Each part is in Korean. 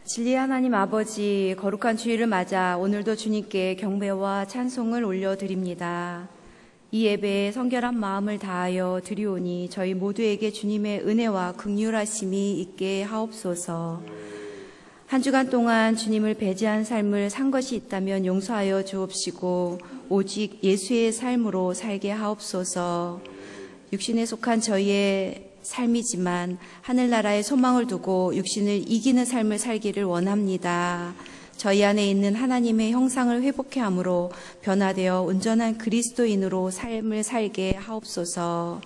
진리의 하나님 아버지, 거룩한 주일을 맞아 오늘도 주님께 경배와 찬송을 올려드립니다. 이 예배에 성결한 마음을 다하여 드리오니 저희 모두에게 주님의 은혜와 긍휼하심이 있게 하옵소서. 한 주간 동안 주님을 배제한 삶을 산 것이 있다면 용서하여 주옵시고 오직 예수의 삶으로 살게 하옵소서. 육신에 속한 저희의 삶이지만 하늘나라의 소망을 두고 육신을 이기는 삶을 살기를 원합니다. 저희 안에 있는 하나님의 형상을 회복해 함으로 변화되어 온전한 그리스도인으로 삶을 살게 하옵소서.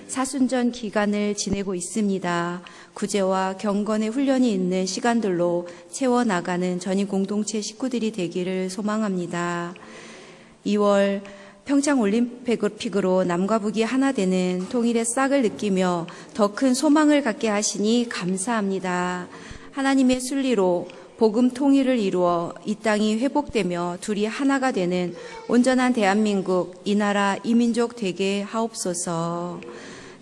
사순전 기간을 지내고 있습니다. 구제와 경건의 훈련이 있는 시간들로 채워나가는 전임 공동체 식구들이 되기를 소망합니다. 2월 평창 올림픽으로 남과 북이 하나 되는 통일의 싹을 느끼며 더 큰 소망을 갖게 하시니 감사합니다. 하나님의 순리로 복음 통일을 이루어 이 땅이 회복되며 둘이 하나가 되는 온전한 대한민국, 이 나라, 이 민족 되게 하옵소서.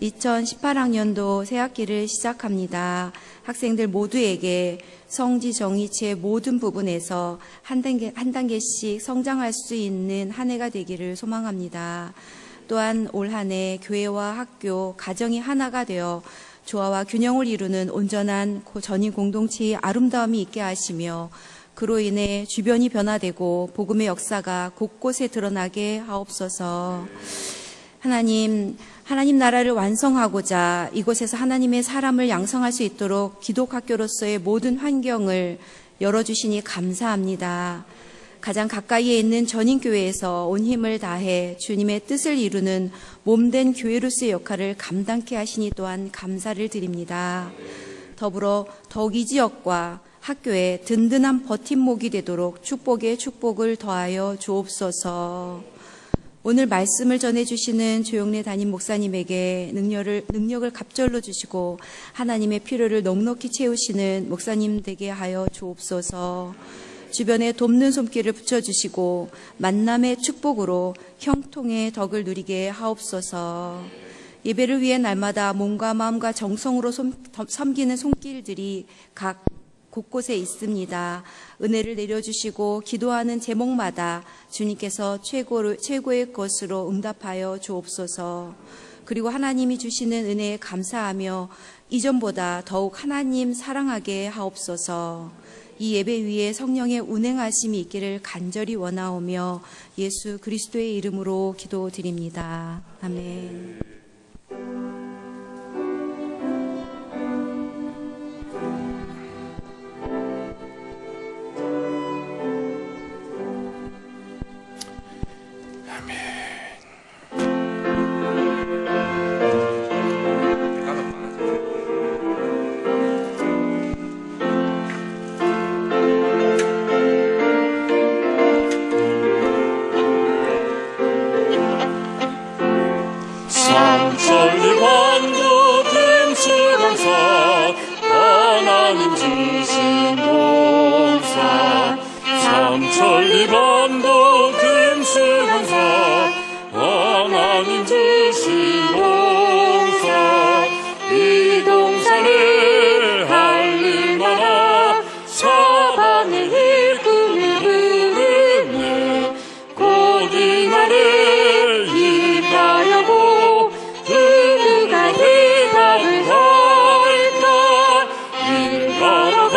2018학년도 새학기를 시작합니다. 학생들 모두에게 성지 정의치의 모든 부분에서 한 단계씩 성장할 수 있는 한 해가 되기를 소망합니다. 또한 올 한 해 교회와 학교, 가정이 하나가 되어 조화와 균형을 이루는 온전한 전임 공동체의 아름다움이 있게 하시며 그로 인해 주변이 변화되고 복음의 역사가 곳곳에 드러나게 하옵소서. 하나님 나라를 완성하고자 이곳에서 하나님의 사람을 양성할 수 있도록 기독학교로서의 모든 환경을 열어주시니 감사합니다. 가장 가까이에 있는 전인교회에서 온 힘을 다해 주님의 뜻을 이루는 몸된 교회로서의 역할을 감당케 하시니 또한 감사를 드립니다. 더불어 더욱 이 지역과 학교에 든든한 버팀목이 되도록 축복에 축복을 더하여 주옵소서. 오늘 말씀을 전해주시는 조영래 담임 목사님에게 능력을 갑절로 주시고 하나님의 필요를 넉넉히 채우시는 목사님 되게 하여 주옵소서. 주변에 돕는 손길을 붙여주시고 만남의 축복으로 형통의 덕을 누리게 하옵소서. 예배를 위해 날마다 몸과 마음과 정성으로 섬기는 손길들이 각 곳곳에 있습니다. 은혜를 내려주시고 기도하는 제목마다 주님께서 최고의 것으로 응답하여 주옵소서. 그리고 하나님이 주시는 은혜에 감사하며 이전보다 더욱 하나님 사랑하게 하옵소서. 이 예배 위에 성령의 운행하심이 있기를 간절히 원하오며 예수 그리스도의 이름으로 기도드립니다. 아멘. 하나님 주신 봉사 삼천리반도 금수강사 하나님 주신 봉사 이 동산을 할 일마나 사방의 일꾼이 흐르네 곧 이날을 인하여고 누가 대답을 할까 인하여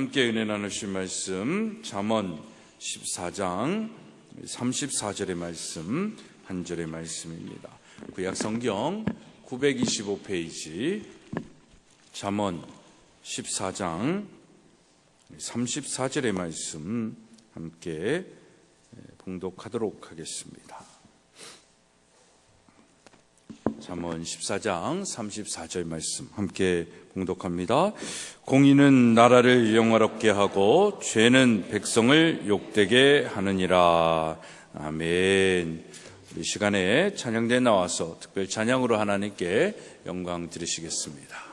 함께 은혜 나누실 말씀 잠언 14장 34절의 말씀, 한 절의 말씀입니다. 구약 성경 925페이지 잠언 14장 34절의 말씀 함께 봉독하도록 하겠습니다. 잠언 14장 34절 말씀 함께 봉독합니다. 공의는 나라를 영화롭게 하고 죄는 백성을 욕되게 하느니라. 아멘. 이 시간에 찬양대에 나와서 특별 찬양으로 하나님께 영광 드리시겠습니다.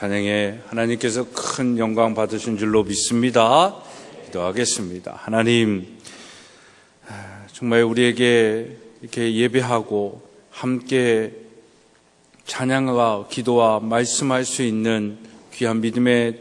찬양에 하나님께서 큰 영광 받으신 줄로 믿습니다. 기도하겠습니다. 하나님, 정말 우리에게 이렇게 예배하고 함께 찬양과 기도와 말씀할 수 있는 귀한 믿음의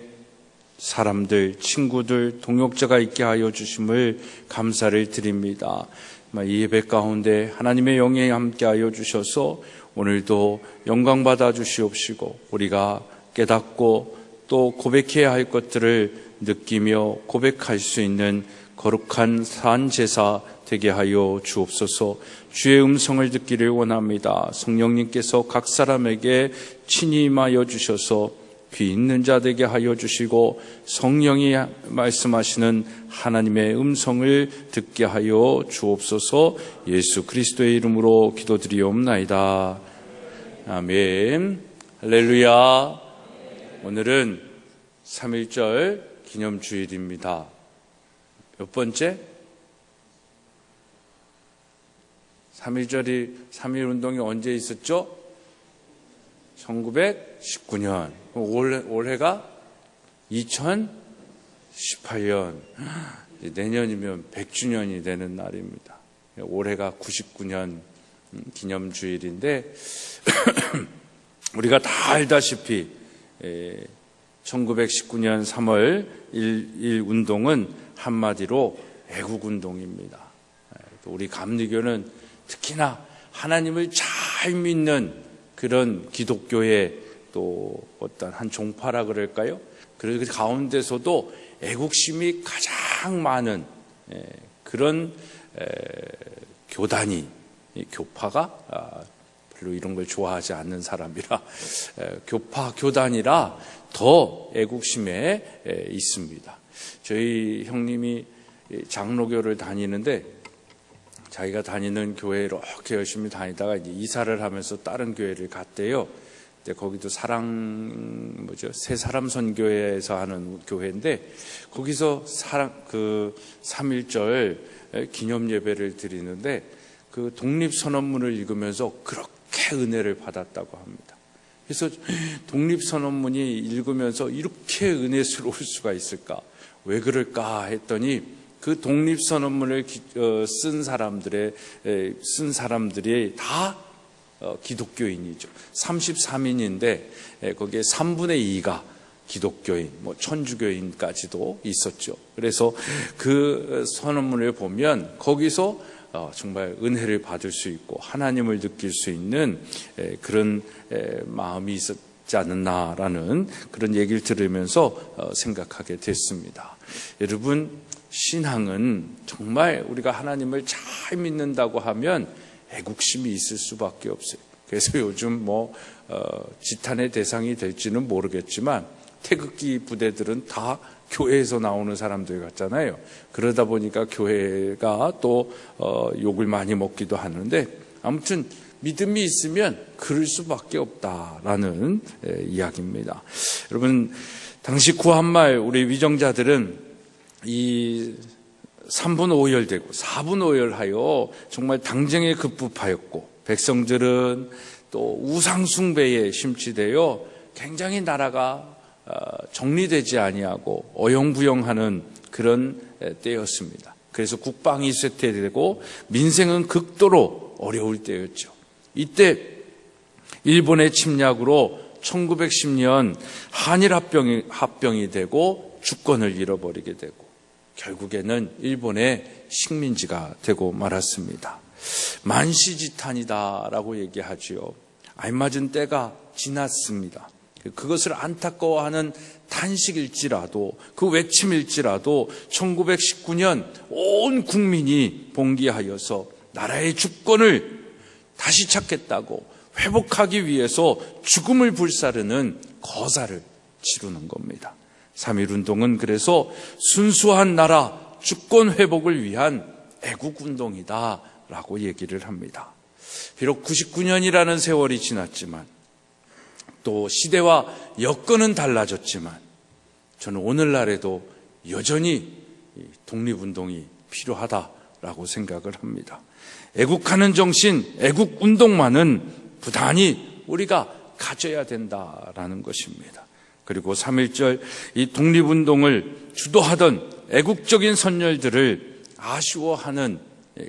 사람들, 친구들, 동역자가 있게 하여 주심을 감사를 드립니다. 이 예배 가운데 하나님의 영이 함께 하여 주셔서 오늘도 영광 받아 주시옵시고 우리가 깨닫고 또 고백해야 할 것들을 느끼며 고백할 수 있는 거룩한 산 제사 되게 하여 주옵소서. 주의 음성을 듣기를 원합니다. 성령님께서 각 사람에게 친히 임하여 주셔서 귀 있는 자 되게 하여 주시고 성령이 말씀하시는 하나님의 음성을 듣게 하여 주옵소서. 예수 그리스도의 이름으로 기도드리옵나이다. 아멘. 할렐루야. 오늘은 3.1절 기념주일입니다. 몇 번째? 3.1운동이 언제 있었죠? 1919년. 올해가 2018년. 내년이면 100주년이 되는 날입니다. 올해가 99년 기념주일인데 우리가 다 알다시피 1919년 3월 1일 운동은 한마디로 애국운동입니다. 우리 감리교는 특히나 하나님을 잘 믿는 그런 기독교의 또 어떤 한 종파라 그럴까요? 그 가운데서도 애국심이 가장 많은 그런 교단이, 교파가 별로 이런 걸 좋아하지 않는 사람이라 교단이라 더 애국심에 있습니다. 저희 형님이 장로교를 다니는데 자기가 다니는 교회에 이렇게 열심히 다니다가 이제 이사를 하면서 다른 교회를 갔대요. 근데 거기도 새 사람 선교회에서 하는 교회인데 거기서 3.1절 기념 예배를 드리는데 그 독립선언문을 읽으면서 그렇게 은혜를 받았다고 합니다. 그래서 독립선언문이 읽으면서 이렇게 은혜스러울 수가 있을까? 왜 그럴까 했더니 그 독립선언문을 쓴 사람들이 다 기독교인이죠. 33인인데 거기에 3분의 2가 기독교인, 천주교인까지도 있었죠. 그래서 그 선언문을 보면 거기서 정말 은혜를 받을 수 있고 하나님을 느낄 수 있는 그런 마음이 있었지 않았나라는 그런 얘기를 들으면서 생각하게 됐습니다. 여러분, 신앙은 정말 우리가 하나님을 잘 믿는다고 하면 애국심이 있을 수밖에 없어요. 그래서 요즘 지탄의 대상이 될지는 모르겠지만 태극기 부대들은 다 교회에서 나오는 사람들 같잖아요. 그러다 보니까 교회가 또 욕을 많이 먹기도 하는데 아무튼 믿음이 있으면 그럴 수밖에 없다라는 이야기입니다. 여러분, 당시 구한말 우리 위정자들은 이 3분 오열되고 4분 오열하여 정말 당쟁에 급급하였고 백성들은 또 우상숭배에 심취되어 굉장히 나라가 정리되지 아니하고 어영부영하는 그런 때였습니다. 그래서 국방이 쇠퇴되고 민생은 극도로 어려울 때였죠. 이때 일본의 침략으로 1910년 한일 합병이 되고 주권을 잃어버리게 되고 결국에는 일본의 식민지가 되고 말았습니다. 만시지탄이다라고 얘기하지요. 알맞은 때가 지났습니다. 그것을 안타까워하는 탄식일지라도 그 외침일지라도 1919년 온 국민이 봉기하여서 나라의 주권을 다시 찾겠다고 회복하기 위해서 죽음을 불사르는 거사를 치르는 겁니다. 3.1운동은 그래서 순수한 나라 주권 회복을 위한 애국운동이다 라고 얘기를 합니다. 비록 99년이라는 세월이 지났지만 또 시대와 여건은 달라졌지만 저는 오늘날에도 여전히 독립운동이 필요하다라고 생각을 합니다. 애국하는 정신, 애국운동만은 부단히 우리가 가져야 된다라는 것입니다. 그리고 3.1절 이 독립운동을 주도하던 애국적인 선열들을 아쉬워하는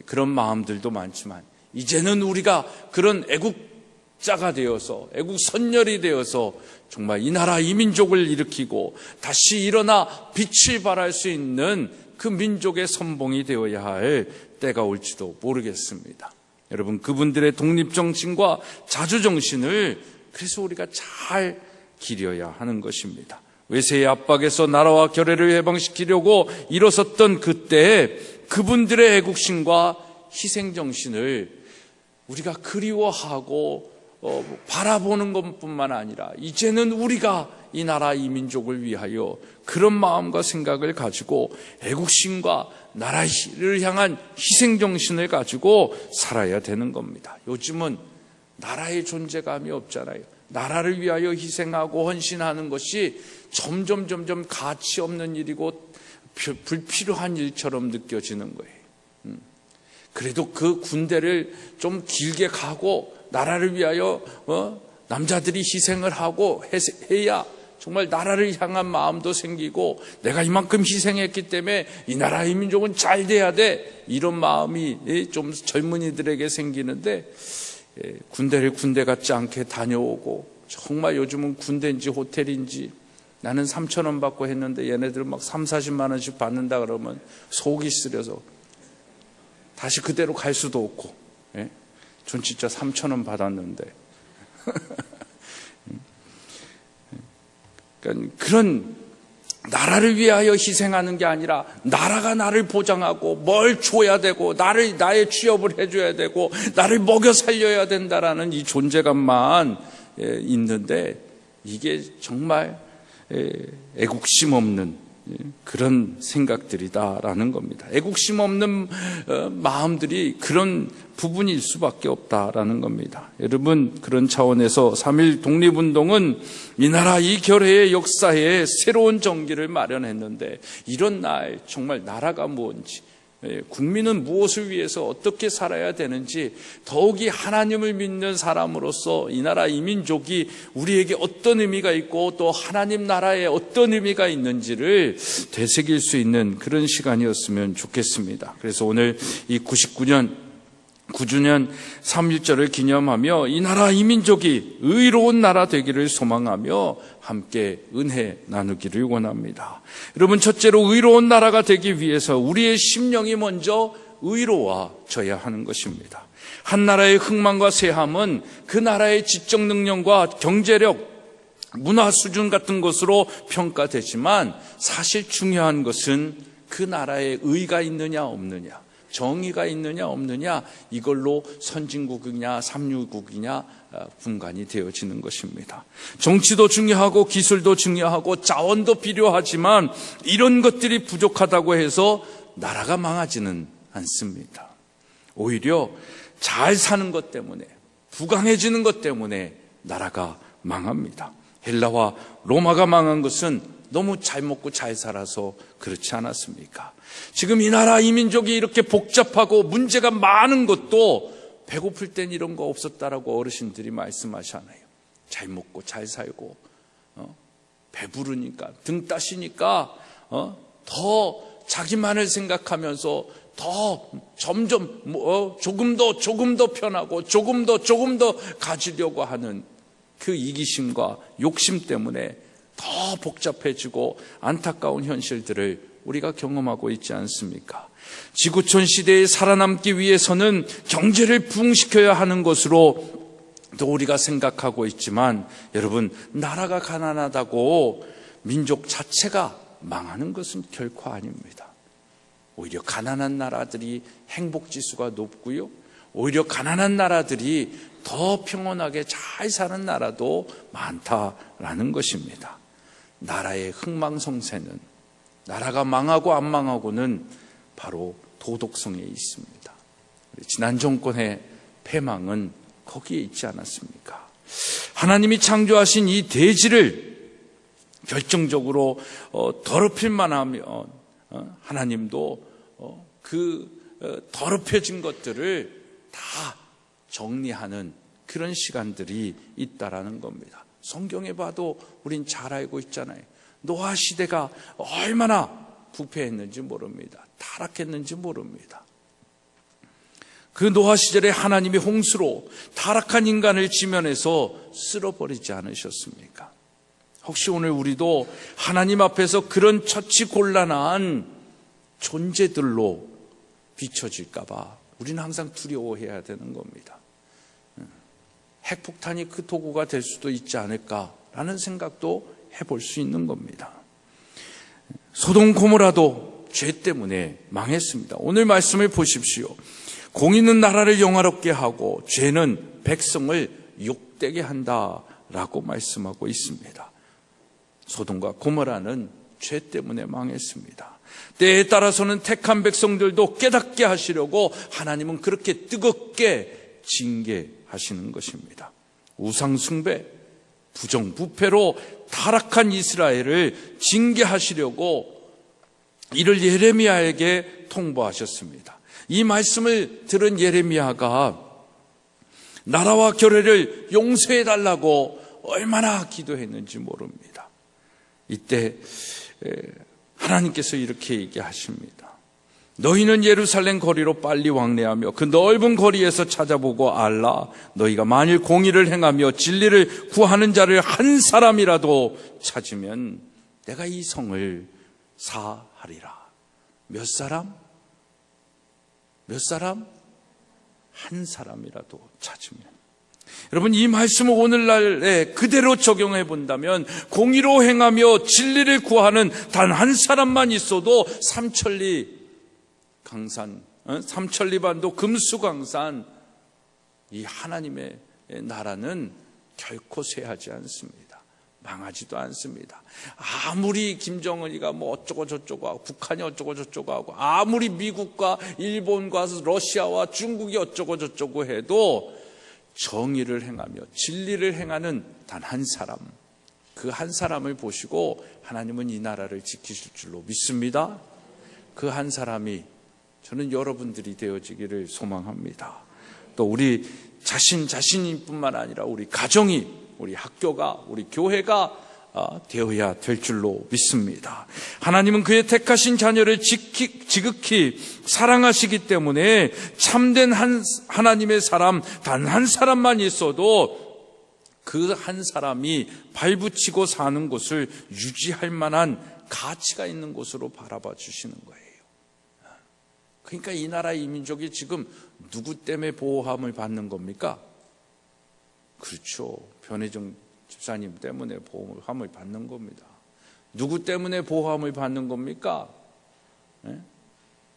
그런 마음들도 많지만, 이제는 우리가 그런 애국자가 되어서, 애국 선열이 되어서 정말 이 나라 이 민족을 일으키고 다시 일어나 빛을 발할 수 있는 그 민족의 선봉이 되어야 할 때가 올지도 모르겠습니다. 여러분, 그분들의 독립정신과 자주정신을 그래서 우리가 잘 기려야 하는 것입니다. 외세의 압박에서 나라와 결의를 해방시키려고 일어섰던 그때에 그분들의 애국심과 희생정신을 우리가 그리워하고 바라보는 것뿐만 아니라, 이제는 우리가 이 나라 이 민족을 위하여 그런 마음과 생각을 가지고 애국심과 나라를 향한 희생정신을 가지고 살아야 되는 겁니다. 요즘은 나라의 존재감이 없잖아요. 나라를 위하여 희생하고 헌신하는 것이 점점 가치 없는 일이고 불필요한 일처럼 느껴지는 거예요. 그래도 그 군대를 좀 길게 가고 나라를 위하여 남자들이 희생을 하고 해야 정말 나라를 향한 마음도 생기고, 내가 이만큼 희생했기 때문에 이 나라 이 민족은 잘 돼야 돼, 이런 마음이 좀 젊은이들에게 생기는데, 군대를 군대 같지 않게 다녀오고, 정말 요즘은 군대인지 호텔인지, 나는 3,000원 받고 했는데 얘네들은 막 3, 40만 원씩 받는다 그러면 속이 쓰려서 다시 그대로 갈 수도 없고, 전 진짜 3,000원 받았는데 그러니까 그런 나라를 위하여 희생하는 게 아니라, 나라가 나를 보장하고 뭘 줘야 되고 나의 취업을 해줘야 되고 나를 먹여 살려야 된다라는 이 존재감만 있는데, 이게 정말 애국심 없는 그런 생각들이다라는 겁니다. 애국심 없는 마음들이 그런 부분일 수밖에 없다라는 겁니다. 여러분, 그런 차원에서 3.1 독립운동은 이 나라 이 결의의 역사에 새로운 전기를 마련했는데, 이런 날 정말 나라가 뭔지, 국민은 무엇을 위해서 어떻게 살아야 되는지, 더욱이 하나님을 믿는 사람으로서 이 나라 이 민족이 우리에게 어떤 의미가 있고 또 하나님 나라에 어떤 의미가 있는지를 되새길 수 있는 그런 시간이었으면 좋겠습니다. 그래서 오늘 이 9주년 3.1절을 기념하며 이 나라 이 민족이 의로운 나라 되기를 소망하며 함께 은혜 나누기를 원합니다. 여러분, 첫째로 의로운 나라가 되기 위해서 우리의 심령이 먼저 의로워져야 하는 것입니다. 한 나라의 흥망과 쇠함은 그 나라의 지적 능력과 경제력, 문화 수준 같은 것으로 평가되지만, 사실 중요한 것은 그 나라에 의가 있느냐 없느냐, 정의가 있느냐 없느냐, 이걸로 선진국이냐 삼류국이냐 분간이 되어지는 것입니다. 정치도 중요하고 기술도 중요하고 자원도 필요하지만, 이런 것들이 부족하다고 해서 나라가 망하지는 않습니다. 오히려 잘 사는 것 때문에, 부강해지는 것 때문에 나라가 망합니다. 헬라와 로마가 망한 것은 너무 잘 먹고 잘 살아서 그렇지 않았습니까? 지금 이 나라 이 민족이 이렇게 복잡하고 문제가 많은 것도 배고플 땐 이런 거 없었다라고 어르신들이 말씀하잖아요. 잘 먹고 잘 살고 배부르니까, 등 따시니까 더 자기만을 생각하면서 더 점점 조금 더 편하고 조금 더 가지려고 하는 그 이기심과 욕심 때문에 더 복잡해지고 안타까운 현실들을 우리가 경험하고 있지 않습니까? 지구촌 시대에 살아남기 위해서는 경제를 부흥시켜야 하는 것으로 또 우리가 생각하고 있지만, 여러분, 나라가 가난하다고 민족 자체가 망하는 것은 결코 아닙니다. 오히려 가난한 나라들이 행복지수가 높고요, 오히려 가난한 나라들이 더 평온하게 잘 사는 나라도 많다라는 것입니다. 나라의 흥망성쇠는, 나라가 망하고 안 망하고는 바로 도덕성에 있습니다. 지난 정권의 패망은 거기에 있지 않았습니까? 하나님이 창조하신 이 대지를 결정적으로 더럽힐 만하면 하나님도 그 더럽혀진 것들을 다 정리하는 그런 시간들이 있다라는 겁니다. 성경에 봐도 우린 잘 알고 있잖아요. 노아 시대가 얼마나 부패했는지 모릅니다. 타락했는지 모릅니다. 그 노아 시절에 하나님이 홍수로 타락한 인간을 지면에서 쓸어버리지 않으셨습니까? 혹시 오늘 우리도 하나님 앞에서 그런 처치곤란한 존재들로 비춰질까 봐 우리는 항상 두려워해야 되는 겁니다. 핵폭탄이 그 도구가 될 수도 있지 않을까라는 생각도 해볼 수 있는 겁니다. 소돔 고모라도 죄 때문에 망했습니다. 오늘 말씀을 보십시오. 공의는 나라를 영화롭게 하고 죄는 백성을 욕되게 한다라고 말씀하고 있습니다. 소돔과 고모라는 죄 때문에 망했습니다. 때에 따라서는 택한 백성들도 깨닫게 하시려고 하나님은 그렇게 뜨겁게 징계하시는 것입니다. 우상숭배, 부정부패로 타락한 이스라엘을 징계하시려고 이를 예레미야에게 통보하셨습니다. 이 말씀을 들은 예레미야가 나라와 교회를 용서해달라고 얼마나 기도했는지 모릅니다. 이때 하나님께서 이렇게 얘기하십니다. 너희는 예루살렘 거리로 빨리 왕래하며 그 넓은 거리에서 찾아보고 알라. 너희가 만일 공의를 행하며 진리를 구하는 자를 한 사람이라도 찾으면 내가 이 성을 사하리라. 몇 사람? 몇 사람? 한 사람이라도 찾으면. 여러분, 이 말씀을 오늘날에 그대로 적용해 본다면 공의로 행하며 진리를 구하는 단 한 사람만 있어도 삼천리 강산, 삼천리반도 금수강산, 이 하나님의 나라는 결코 쇠하지 않습니다. 망하지도 않습니다. 아무리 김정은이가 뭐 어쩌고 저쩌고 하고 북한이 어쩌고 저쩌고 하고 아무리 미국과 일본과 러시아와 중국이 어쩌고 저쩌고 해도 정의를 행하며 진리를 행하는 단 한 사람, 그 한 사람을 보시고 하나님은 이 나라를 지키실 줄로 믿습니다. 그 한 사람이 저는 여러분들이 되어지기를 소망합니다. 또 우리 자신뿐만 아니라 우리 가정이, 우리 학교가, 우리 교회가 되어야 될 줄로 믿습니다. 하나님은 그의 택하신 자녀를 지극히 사랑하시기 때문에 참된 하나님의 사람 단 한 사람만 있어도 그 한 사람이 발붙이고 사는 곳을 유지할 만한 가치가 있는 곳으로 바라봐 주시는 거예요. 그러니까 이 나라 이 민족이 지금 누구 때문에 보호함을 받는 겁니까? 그렇죠. 변혜정 집사님 때문에 보호함을 받는 겁니다. 누구 때문에 보호함을 받는 겁니까?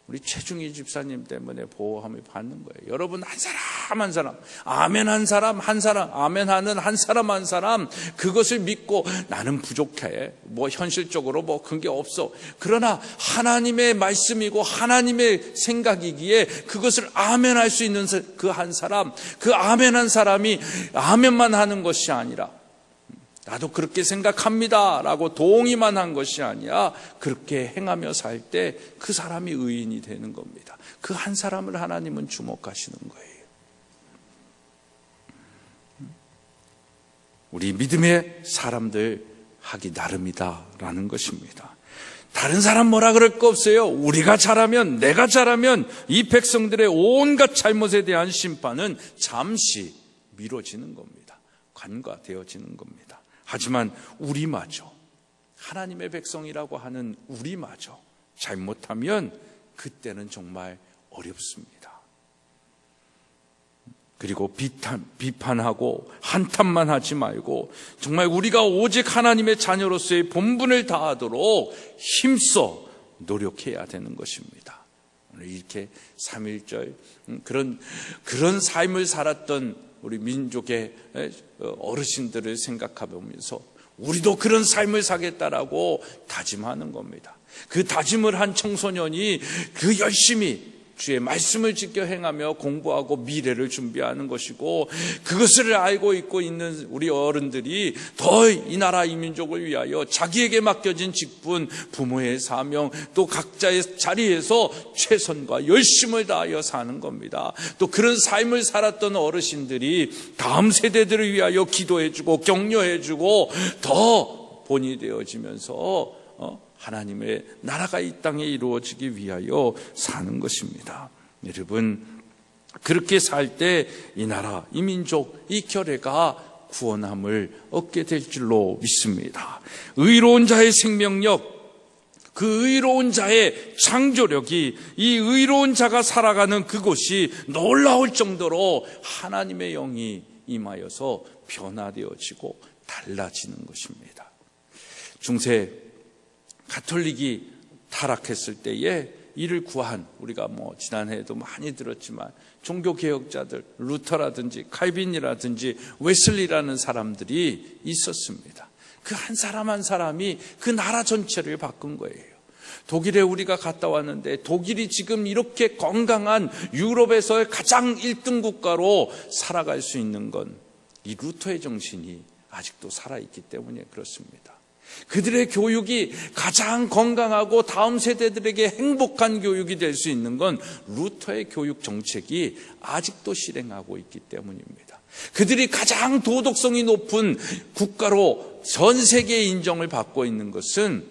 우리 최중희 집사님 때문에 보호함을 받는 거예요. 여러분, 한 사람 한 사람, 아멘 한 사람 한 사람, 아멘 하는 한 사람 한 사람, 그것을 믿고 나는 부족해, 뭐 현실적으로 뭐 그런 게 없어, 그러나 하나님의 말씀이고 하나님의 생각이기에 그것을 아멘 할 수 있는 그 한 사람, 그 아멘 한 사람이 아멘만 하는 것이 아니라 나도 그렇게 생각합니다 라고 동의만 한 것이 아니라 그렇게 행하며 살 때 그 사람이 의인이 되는 겁니다. 그 한 사람을 하나님은 주목하시는 거예요. 우리 믿음의 사람들 하기 나름이다라는 것입니다. 다른 사람 뭐라 그럴 거 없어요. 우리가 잘하면, 내가 잘하면 이 백성들의 온갖 잘못에 대한 심판은 잠시 미뤄지는 겁니다. 관과되어지는 겁니다. 하지만 우리마저, 하나님의 백성이라고 하는 우리마저 잘못하면 그때는 정말 어렵습니다. 그리고 비판하고 한탄만 하지 말고 정말 우리가 오직 하나님의 자녀로서의 본분을 다하도록 힘써 노력해야 되는 것입니다. 오늘 이렇게 3.1절 그런 삶을 살았던 우리 민족의 어르신들을 생각해보면서 우리도 그런 삶을 사겠다라고 다짐하는 겁니다. 그 다짐을 한 청소년이 그 열심히 주의 말씀을 지켜 행하며 공부하고 미래를 준비하는 것이고, 그것을 알고 있고 있는 우리 어른들이 더 이 나라 이 민족을 위하여 자기에게 맡겨진 직분, 부모의 사명, 또 각자의 자리에서 최선과 열심을 다하여 사는 겁니다. 또 그런 삶을 살았던 어르신들이 다음 세대들을 위하여 기도해주고 격려해주고 더 본이 되어지면서 하나님의 나라가 이 땅에 이루어지기 위하여 사는 것입니다. 여러분, 그렇게 살 때 이 나라, 이 민족, 이 결례가 구원함을 얻게 될 줄로 믿습니다. 의로운 자의 생명력, 그 의로운 자의 창조력이, 이 의로운 자가 살아가는 그곳이 놀라울 정도로 하나님의 영이 임하여서 변화되어지고 달라지는 것입니다. 중세 가톨릭이 타락했을 때에 이를 구한, 우리가 지난해에도 많이 들었지만 종교개혁자들, 루터라든지 칼빈이라든지 웨슬리라는 사람들이 있었습니다. 그 한 사람 한 사람이 그 나라 전체를 바꾼 거예요. 독일에 우리가 갔다 왔는데, 독일이 지금 이렇게 건강한 유럽에서의 가장 1등 국가로 살아갈 수 있는 건 이 루터의 정신이 아직도 살아있기 때문에 그렇습니다. 그들의 교육이 가장 건강하고 다음 세대들에게 행복한 교육이 될 수 있는 건 루터의 교육 정책이 아직도 실행하고 있기 때문입니다. 그들이 가장 도덕성이 높은 국가로 전 세계에 인정을 받고 있는 것은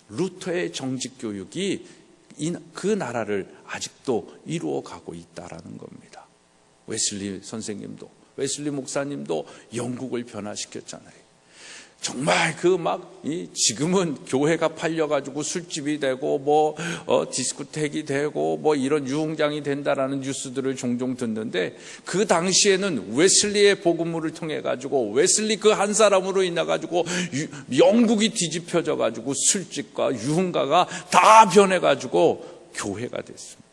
루터의 정직 교육이 그 나라를 아직도 이루어가고 있다라는 겁니다. 웨슬리 선생님도, 웨슬리 목사님도 영국을 변화시켰잖아요. 정말 지금은 교회가 팔려가지고 술집이 되고 디스코텍이 되고 이런 유흥장이 된다라는 뉴스들을 종종 듣는데, 그 당시에는 웨슬리의 복음을 통해 가지고 웨슬리 그 한 사람으로 인해 가지고 영국이 뒤집혀져 가지고 술집과 유흥가가 다 변해 가지고 교회가 됐습니다.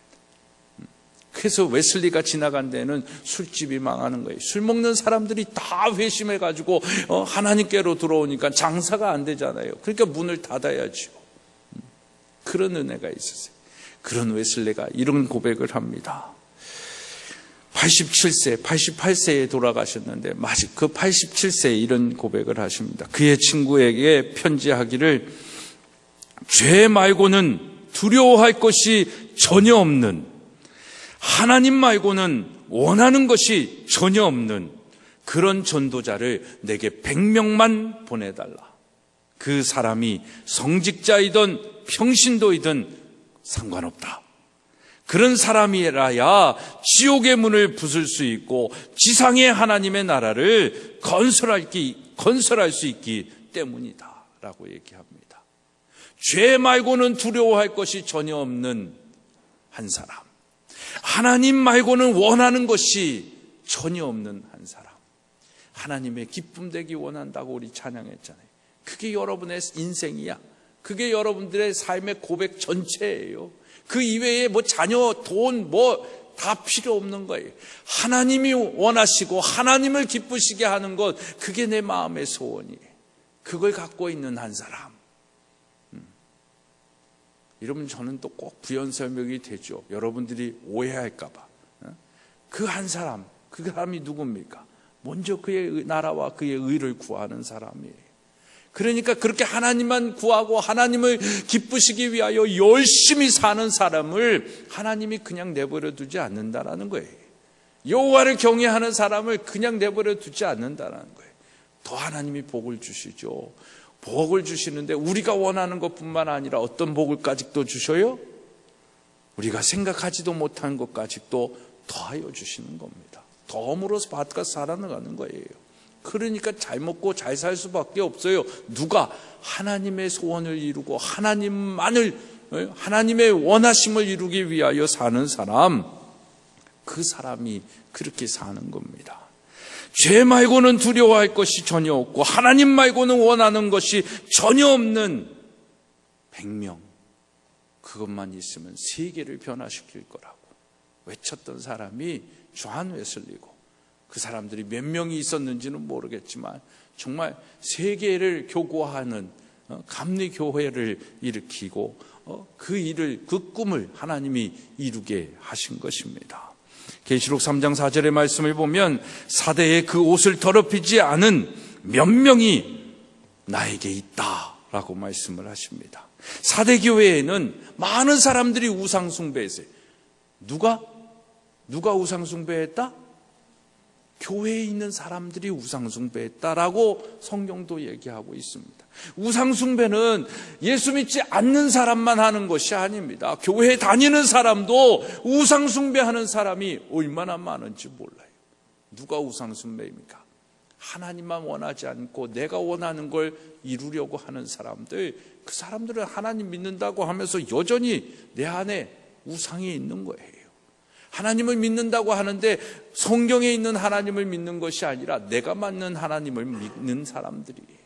그래서 웨슬리가 지나간 데는 술집이 망하는 거예요. 술 먹는 사람들이 다 회심해가지고 하나님께로 들어오니까 장사가 안 되잖아요. 그러니까 문을 닫아야죠. 그런 은혜가 있었어요. 그런 웨슬리가 이런 고백을 합니다. 87세, 88세에 돌아가셨는데 그 87세에 이런 고백을 하십니다. 그의 친구에게 편지하기를, 죄 말고는 두려워할 것이 전혀 없는, 하나님 말고는 원하는 것이 전혀 없는 그런 전도자를 내게 100명만 보내달라. 그 사람이 성직자이든 평신도이든 상관없다. 그런 사람이라야 지옥의 문을 부술 수 있고 지상의 하나님의 나라를 건설할 수 있기 때문이다 라고 얘기합니다. 죄 말고는 두려워할 것이 전혀 없는 한 사람, 하나님 말고는 원하는 것이 전혀 없는 한 사람, 하나님의 기쁨 되기 원한다고 우리 찬양했잖아요. 그게 여러분의 인생이야. 그게 여러분들의 삶의 고백 전체예요. 그 이외에 자녀, 돈, 다 필요 없는 거예요. 하나님이 원하시고 하나님을 기쁘시게 하는 것, 그게 내 마음의 소원이에요. 그걸 갖고 있는 한 사람. 이러면 저는 또 꼭 부연 설명이 되죠. 여러분들이 오해할까 봐. 그 한 사람, 그 사람이 누굽니까? 먼저 그의 나라와 그의 의를 구하는 사람이에요. 그러니까 그렇게 하나님만 구하고 하나님을 기쁘시기 위하여 열심히 사는 사람을 하나님이 그냥 내버려 두지 않는다라는 거예요. 여호와를 경외하는 사람을 그냥 내버려 두지 않는다라는 거예요. 더 하나님이 복을 주시죠. 복을 주시는데 우리가 원하는 것뿐만 아니라 어떤 복을까지도 주셔요? 우리가 생각하지도 못한 것까지도 더하여 주시는 겁니다. 덤으로서 받아 살아나가는 거예요. 그러니까 잘 먹고 잘 살 수밖에 없어요. 누가? 하나님의 소원을 이루고 하나님의 원하심을 이루기 위하여 사는 사람, 그 사람이 그렇게 사는 겁니다. 죄 말고는 두려워할 것이 전혀 없고 하나님 말고는 원하는 것이 전혀 없는 100명, 그것만 있으면 세계를 변화시킬 거라고 외쳤던 사람이 존 웨슬리고, 그 사람들이 몇 명이 있었는지는 모르겠지만 정말 세계를 교구하는 감리교회를 일으키고 그 일을, 그 꿈을 하나님이 이루게 하신 것입니다. 계시록 3장 4절의 말씀을 보면 사대에 그 옷을 더럽히지 않은 몇 명이 나에게 있다라고 말씀을 하십니다. 사대 교회에는 많은 사람들이 우상 숭배했어요. 누가 우상 숭배했다? 교회에 있는 사람들이 우상 숭배했다라고 성경도 얘기하고 있습니다. 우상 숭배는 예수 믿지 않는 사람만 하는 것이 아닙니다. 교회에 다니는 사람도 우상 숭배하는 사람이 얼마나 많은지 몰라요. 누가 우상 숭배입니까? 하나님만 원하지 않고 내가 원하는 걸 이루려고 하는 사람들, 그 사람들은 하나님 믿는다고 하면서 여전히 내 안에 우상이 있는 거예요. 하나님을 믿는다고 하는데 성경에 있는 하나님을 믿는 것이 아니라 내가 맞는 하나님을 믿는 사람들이에요.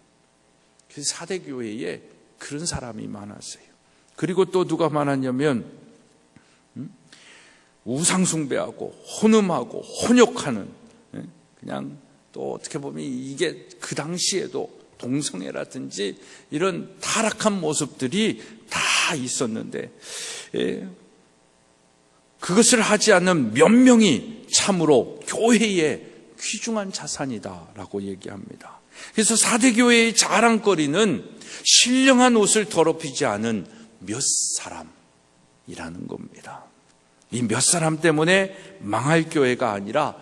그래서 사대 교회에 그런 사람이 많았어요. 그리고 또 누가 많았냐면 우상 숭배하고 혼음하고 혼욕하는, 그냥 또 어떻게 보면 이게 그 당시에도 동성애라든지 이런 타락한 모습들이 다 있었는데 그것을 하지 않는 몇 명이 참으로 교회의 귀중한 자산이다라고 얘기합니다. 그래서 사대 교회의 자랑거리는 신령한 옷을 더럽히지 않은 몇 사람이라는 겁니다. 이 몇 사람 때문에 망할 교회가 아니라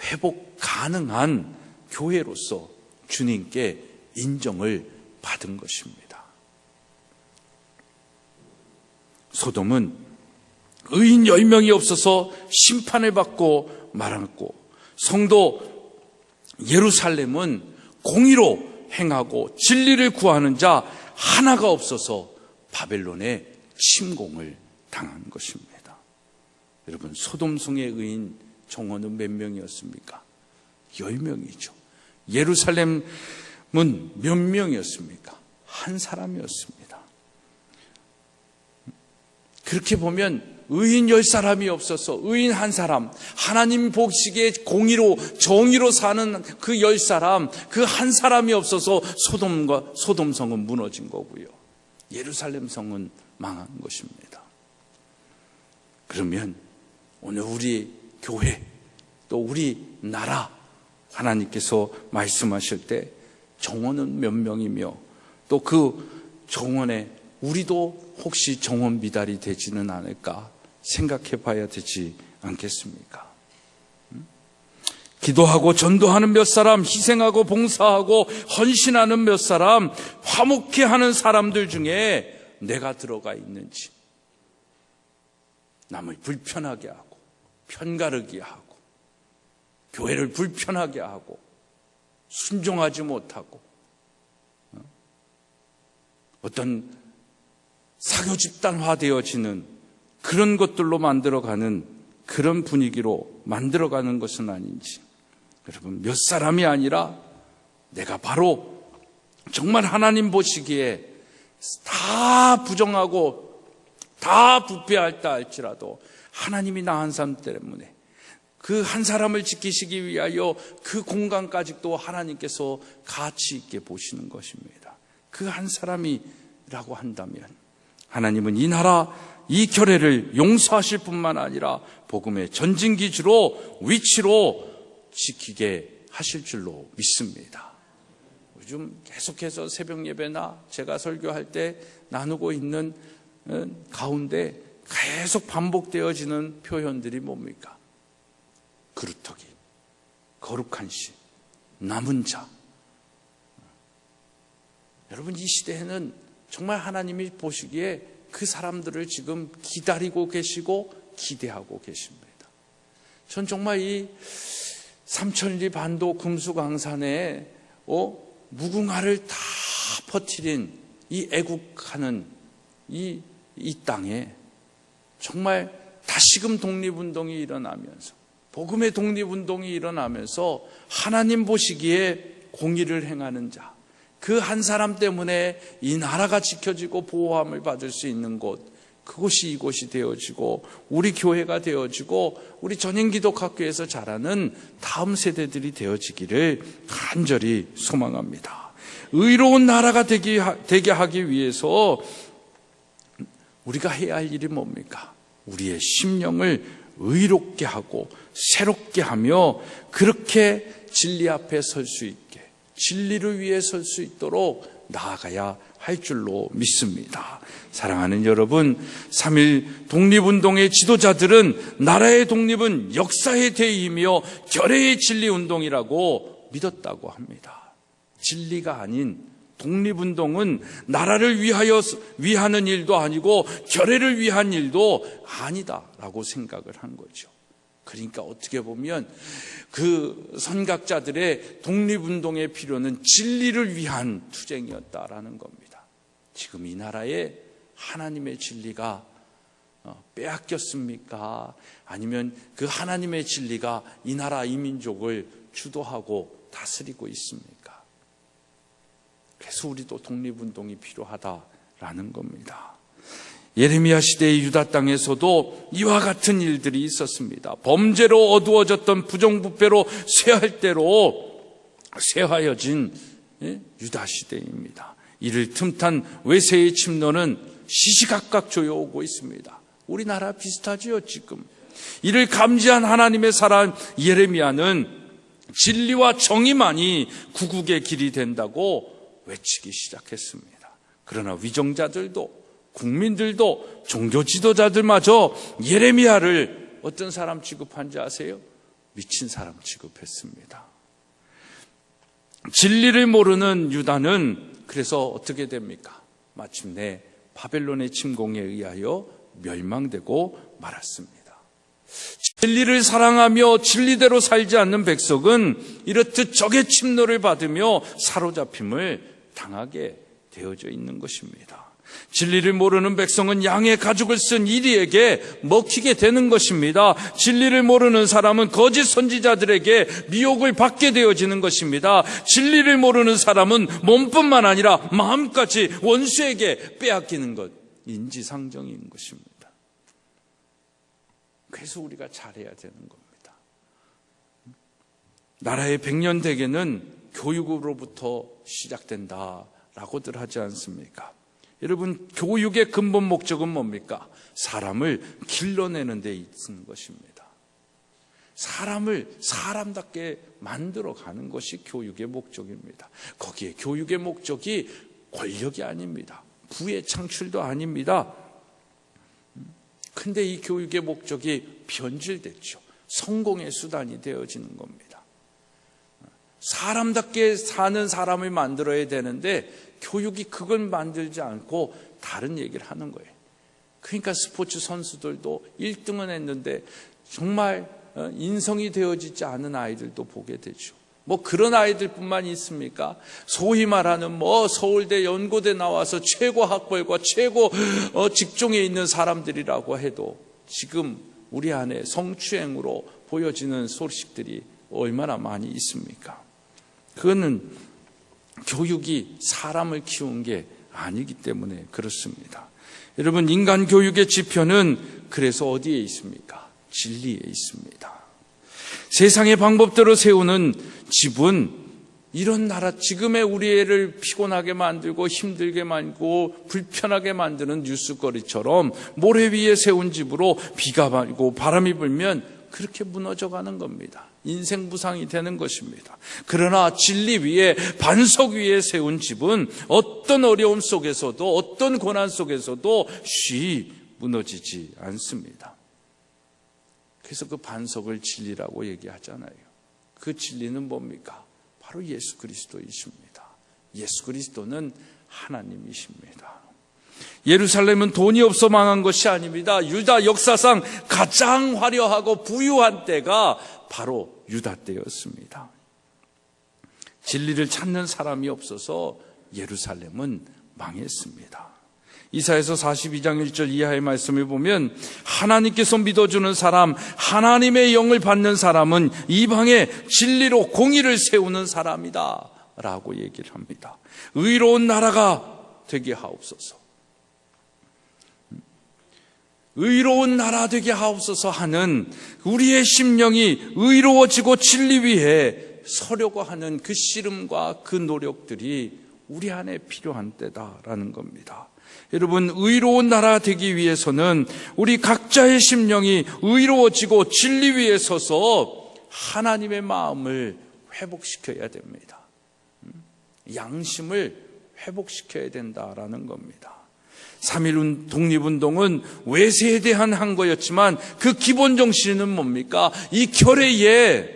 회복 가능한 교회로서 주님께 인정을 받은 것입니다. 소돔은 의인 10명이 없어서 심판을 받고 말았고, 성도 예루살렘은 공의로 행하고 진리를 구하는 자 하나가 없어서 바벨론의 침공을 당한 것입니다. 여러분, 소돔성의 의인 정원은 몇 명이었습니까? 10명이죠. 예루살렘은 몇 명이었습니까? 한 사람이었습니다. 그렇게 보면 의인 10사람이 없어서 의인 한 사람, 하나님 보시기에 공의로 정의로 사는 그 10사람, 그 한 사람이 없어서 소돔성은 무너진 거고요. 예루살렘 성은 망한 것입니다. 그러면 오늘 우리 교회 또 우리 나라 하나님께서 말씀하실 때 정원은 몇 명이며 또 그 정원에 우리도 혹시 정원 미달이 되지는 않을까 생각해 봐야 되지 않겠습니까? 기도하고 전도하는 몇 사람, 희생하고 봉사하고 헌신하는 몇 사람, 화목해 하는 사람들 중에 내가 들어가 있는지, 남을 불편하게 하고 편가르기 하고 교회를 불편하게 하고 순종하지 못하고 어떤 사교 집단화되어지는 그런 것들로 만들어가는 그런 분위기로 만들어가는 것은 아닌지, 여러분, 몇 사람이 아니라 내가 바로 정말 하나님 보시기에 다 부정하고 다 부패할다 할지라도 하나님이 나 한 사람 때문에 그 한 사람을 지키시기 위하여 그 공간까지도 하나님께서 가치 있게 보시는 것입니다. 그 한 사람이라고 한다면 하나님은 이 나라, 이 교회를 용서하실 뿐만 아니라 복음의 전진기지로, 위치로 지키게 하실 줄로 믿습니다. 요즘 계속해서 새벽 예배나 제가 설교할 때 나누고 있는 가운데 계속 반복되어지는 표현들이 뭡니까? 그루터기, 거룩한 시, 남은 자. 여러분, 이 시대에는 정말 하나님이 보시기에 그 사람들을 지금 기다리고 계시고 기대하고 계십니다. 전 정말 이 삼천리 반도 금수강산에 무궁화를 다 퍼뜨린 이 애국하는 이 땅에 정말 다시금 독립운동이 일어나면서, 복음의 독립운동이 일어나면서 하나님 보시기에 공의를 행하는 자, 그 한 사람 때문에 이 나라가 지켜지고 보호함을 받을 수 있는 곳, 그곳이 이곳이 되어지고 우리 교회가 되어지고 우리 전인기독학교에서 자라는 다음 세대들이 되어지기를 간절히 소망합니다. 의로운 나라가 되게 하기 위해서 우리가 해야 할 일이 뭡니까? 우리의 심령을 의롭게 하고 새롭게 하며 그렇게 진리 앞에 설 수 있게, 진리를 위해 설 수 있도록 나아가야 할 줄로 믿습니다. 사랑하는 여러분, 3.1 독립운동의 지도자들은 나라의 독립은 역사의 대의이며 결의의 진리운동이라고 믿었다고 합니다. 진리가 아닌 독립운동은 나라를 위하는 일도 아니고 결의를 위한 일도 아니다라고 생각을 한 거죠. 그러니까 어떻게 보면 그 선각자들의 독립운동의 필요는 진리를 위한 투쟁이었다라는 겁니다. 지금 이 나라에 하나님의 진리가 빼앗겼습니까? 아니면 그 하나님의 진리가 이 나라 이 민족을 주도하고 다스리고 있습니까? 그래서 우리도 독립운동이 필요하다라는 겁니다. 예레미야 시대의 유다 땅에서도 이와 같은 일들이 있었습니다. 범죄로 어두워졌던 부정부패로 쇠할 대로 쇠하여진 유다 시대입니다. 이를 틈탄 외세의 침노는 시시각각 조여오고 있습니다. 우리나라 비슷하지요, 지금. 이를 감지한 하나님의 사람 예레미야는 진리와 정의만이 구국의 길이 된다고 외치기 시작했습니다. 그러나 위정자들도 국민들도 종교 지도자들마저 예레미야를 어떤 사람 취급한지 아세요? 미친 사람 취급했습니다. 진리를 모르는 유다는 그래서 어떻게 됩니까? 마침내 바벨론의 침공에 의하여 멸망되고 말았습니다. 진리를 사랑하며 진리대로 살지 않는 백성은 이렇듯 적의 침노를 받으며 사로잡힘을 당하게 되어져 있는 것입니다. 진리를 모르는 백성은 양의 가죽을 쓴 이리에게 먹히게 되는 것입니다. 진리를 모르는 사람은 거짓 선지자들에게 미혹을 받게 되어지는 것입니다. 진리를 모르는 사람은 몸뿐만 아니라 마음까지 원수에게 빼앗기는 것, 인지상정인 것입니다. 그래서 우리가 잘해야 되는 겁니다. 나라의 100년 대계는 교육으로부터 시작된다라고들 하지 않습니까? 여러분, 교육의 근본 목적은 뭡니까? 사람을 길러내는 데 있는 것입니다. 사람을 사람답게 만들어가는 것이 교육의 목적입니다. 거기에 교육의 목적이 권력이 아닙니다. 부의 창출도 아닙니다. 근데 이 교육의 목적이 변질됐죠. 성공의 수단이 되어지는 겁니다. 사람답게 사는 사람을 만들어야 되는데 교육이 그걸 만들지 않고 다른 얘기를 하는 거예요. 그러니까 스포츠 선수들도 1등은 했는데 정말 인성이 되어지지 않은 아이들도 보게 되죠. 뭐 그런 아이들뿐만 있습니까? 소위 말하는 서울대 연고대 나와서 최고 학벌과 최고 직종에 있는 사람들이라고 해도 지금 우리 안에 성추행으로 보여지는 소식들이 얼마나 많이 있습니까? 그거는 교육이 사람을 키운 게 아니기 때문에 그렇습니다. 여러분, 인간 교육의 지표는 그래서 어디에 있습니까? 진리에 있습니다. 세상의 방법대로 세우는 집은 이런 나라, 지금의 우리 애를 피곤하게 만들고 힘들게 만들고 불편하게 만드는 뉴스거리처럼 모래 위에 세운 집으로 비가 말고 바람이 불면 그렇게 무너져가는 겁니다. 인생 무상이 되는 것입니다. 그러나 진리 위에, 반석 위에 세운 집은 어떤 어려움 속에서도 어떤 고난 속에서도 쉬이 무너지지 않습니다. 그래서 그 반석을 진리라고 얘기하잖아요. 그 진리는 뭡니까? 바로 예수 그리스도이십니다. 예수 그리스도는 하나님이십니다. 예루살렘은 돈이 없어 망한 것이 아닙니다. 유다 역사상 가장 화려하고 부유한 때가 바로 유다 때였습니다. 진리를 찾는 사람이 없어서 예루살렘은 망했습니다. 이사야서 42장 1절 이하의 말씀을 보면 하나님께서 믿어주는 사람, 하나님의 영을 받는 사람은 이방에 진리로 공의를 세우는 사람이다 라고 얘기를 합니다. 의로운 나라가 되게 하옵소서. 의로운 나라 되게 하옵소서 하는 우리의 심령이 의로워지고 진리 위에 서려고 하는 그 씨름과 그 노력들이 우리 안에 필요한 때다라는 겁니다. 여러분, 의로운 나라 되기 위해서는 우리 각자의 심령이 의로워지고 진리 위에 서서 하나님의 마음을 회복시켜야 됩니다. 양심을 회복시켜야 된다라는 겁니다. 3.1 독립운동은 외세에 대한 항거였지만 그 기본 정신은 뭡니까? 이 결의의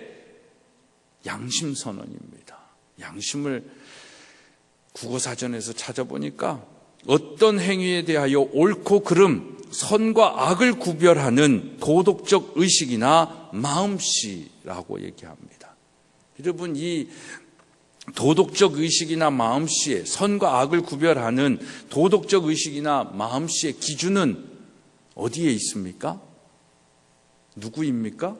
양심선언입니다. 양심을 국어사전에서 찾아보니까 어떤 행위에 대하여 옳고 그름, 선과 악을 구별하는 도덕적 의식이나 마음씨라고 얘기합니다. 여러분, 이 도덕적 의식이나 마음씨의, 선과 악을 구별하는 도덕적 의식이나 마음씨의 기준은 어디에 있습니까? 누구입니까?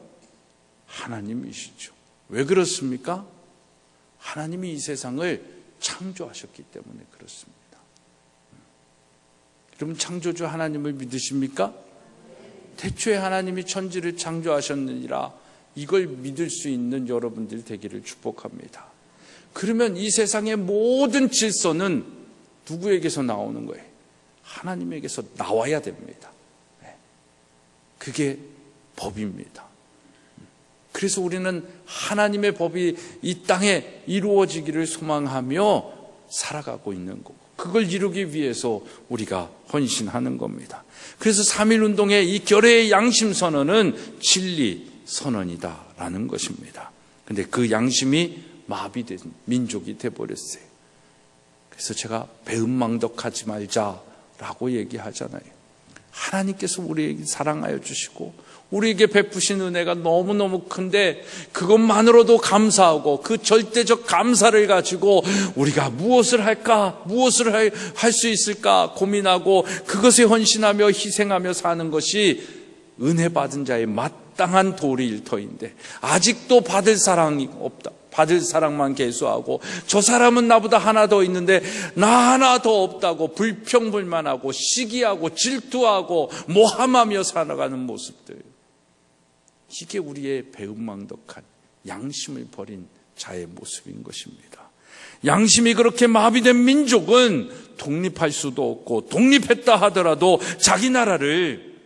하나님이시죠. 왜 그렇습니까? 하나님이 이 세상을 창조하셨기 때문에 그렇습니다. 여러분, 창조주 하나님을 믿으십니까? 태초에 하나님이 천지를 창조하셨느니라, 이걸 믿을 수 있는 여러분들 되기를 축복합니다. 그러면 이 세상의 모든 질서는 누구에게서 나오는 거예요? 하나님에게서 나와야 됩니다. 그게 법입니다. 그래서 우리는 하나님의 법이 이 땅에 이루어지기를 소망하며 살아가고 있는 거고, 그걸 이루기 위해서 우리가 헌신하는 겁니다. 그래서 3.1 운동의 이 결의의 양심 선언은 진리 선언이다라는 것입니다. 근데 그 양심이 마비된 민족이 돼버렸어요. 그래서 제가 배은망덕하지 말자라고 얘기하잖아요. 하나님께서 우리에게 사랑하여 주시고 우리에게 베푸신 은혜가 너무너무 큰데 그것만으로도 감사하고 그 절대적 감사를 가지고 우리가 무엇을 할까, 무엇을 할 수 있을까 고민하고 그것에 헌신하며 희생하며 사는 것이 은혜 받은 자의 마땅한 도리 일터인데, 아직도 받을 사랑이 없다, 받을 사랑만 계수하고 저 사람은 나보다 하나 더 있는데 나 하나 더 없다고 불평불만하고 시기하고 질투하고 모함하며 살아가는 모습들, 이게 우리의 배은망덕한 양심을 버린 자의 모습인 것입니다. 양심이 그렇게 마비된 민족은 독립할 수도 없고, 독립했다 하더라도 자기 나라를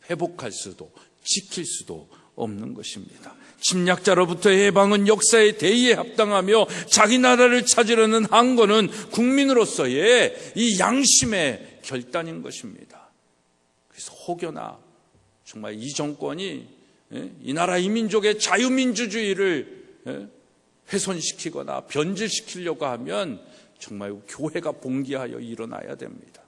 회복할 수도 지킬 수도 없는 것입니다. 침략자로부터의 해방은 역사의 대의에 합당하며 자기 나라를 찾으려는 항거는 국민으로서의 이 양심의 결단인 것입니다. 그래서 혹여나 정말 이 정권이 이 나라 이 민족의 자유민주주의를 훼손시키거나 변질시키려고 하면 정말 교회가 봉기하여 일어나야 됩니다.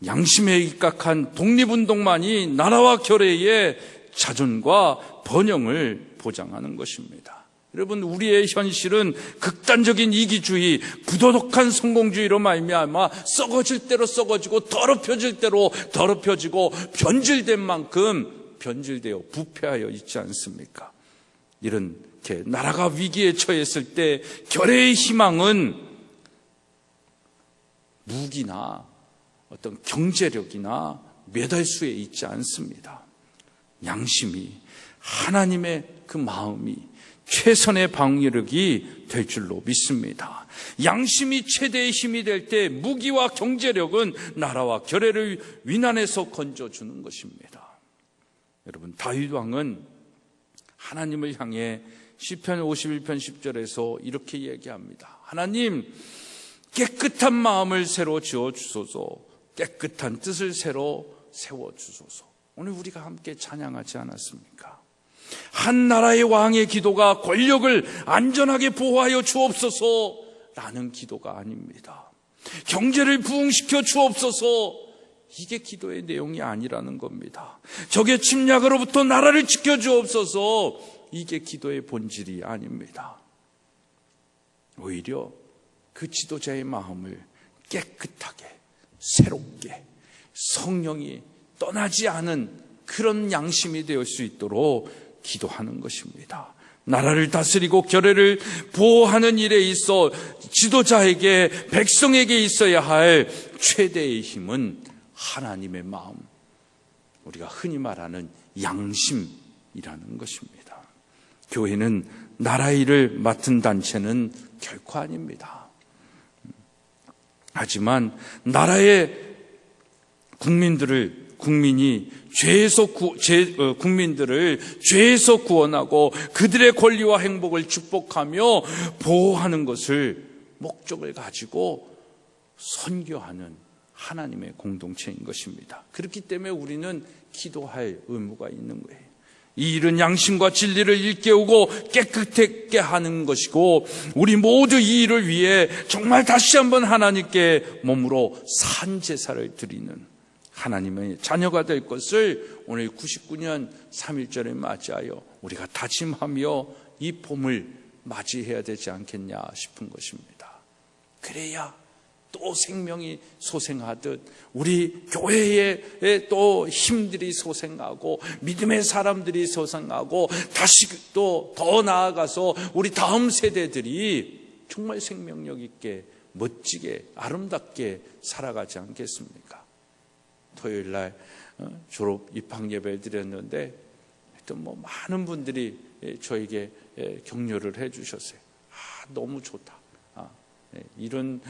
양심에 입각한 독립운동만이 나라와 결의의 자존과 번영을 보장하는 것입니다. 여러분, 우리의 현실은 극단적인 이기주의, 부도덕한 성공주의로 말미암아 썩어질 대로 썩어지고 더럽혀질 대로 더럽혀지고 변질된 만큼 변질되어 부패하여 있지 않습니까? 이렇게 나라가 위기에 처했을 때 결의의 희망은 무기나 어떤 경제력이나 메달수에 있지 않습니다. 양심이, 하나님의 그 마음이 최선의 방위력이 될 줄로 믿습니다. 양심이 최대의 힘이 될 때 무기와 경제력은 나라와 결의를 위난에서 건져주는 것입니다. 여러분, 다윗 왕은 하나님을 향해 시편 51편 10절에서 이렇게 얘기합니다. 하나님, 깨끗한 마음을 새로 지어주소서, 깨끗한 뜻을 새로 세워주소서. 오늘 우리가 함께 찬양하지 않았습니까? 한 나라의 왕의 기도가 권력을 안전하게 보호하여 주옵소서라는 기도가 아닙니다. 경제를 부흥시켜 주옵소서, 이게 기도의 내용이 아니라는 겁니다. 적의 침략으로부터 나라를 지켜주옵소서, 이게 기도의 본질이 아닙니다. 오히려 그 지도자의 마음을 깨끗하게, 새롭게, 성령이 떠나지 않은 그런 양심이 되어 수 있도록 기도하는 것입니다. 나라를 다스리고 결의를 보호하는 일에 있어 지도자에게, 백성에게 있어야 할 최대의 힘은 하나님의 마음, 우리가 흔히 말하는 양심이라는 것입니다. 교회는 나라 일을 맡은 단체는 결코 아닙니다. 하지만 나라의 국민들을 죄에서 구원하고 그들의 권리와 행복을 축복하며 보호하는 것을 목적을 가지고 선교하는 하나님의 공동체인 것입니다. 그렇기 때문에 우리는 기도할 의무가 있는 거예요. 이 일은 양심과 진리를 일깨우고 깨끗하게 하는 것이고, 우리 모두 이 일을 위해 정말 다시 한번 하나님께 몸으로 산 제사를 드리는 하나님의 자녀가 될 것을 오늘 99년 3.1절에 맞이하여 우리가 다짐하며 이 봄을 맞이해야 되지 않겠냐 싶은 것입니다. 그래야 또 생명이 솟생하듯 우리 교회에 또 힘들이 솟생하고 믿음의 사람들이 솟생하고 다시 또 더 나아가서 우리 다음 세대들이 정말 생명력 있게 멋지게 아름답게 살아가지 않겠습니까? 토요일 날 졸업 입학 예배를 드렸는데 하여튼 많은 분들이 저에게 격려를 해 주셨어요. 너무 좋다. 이런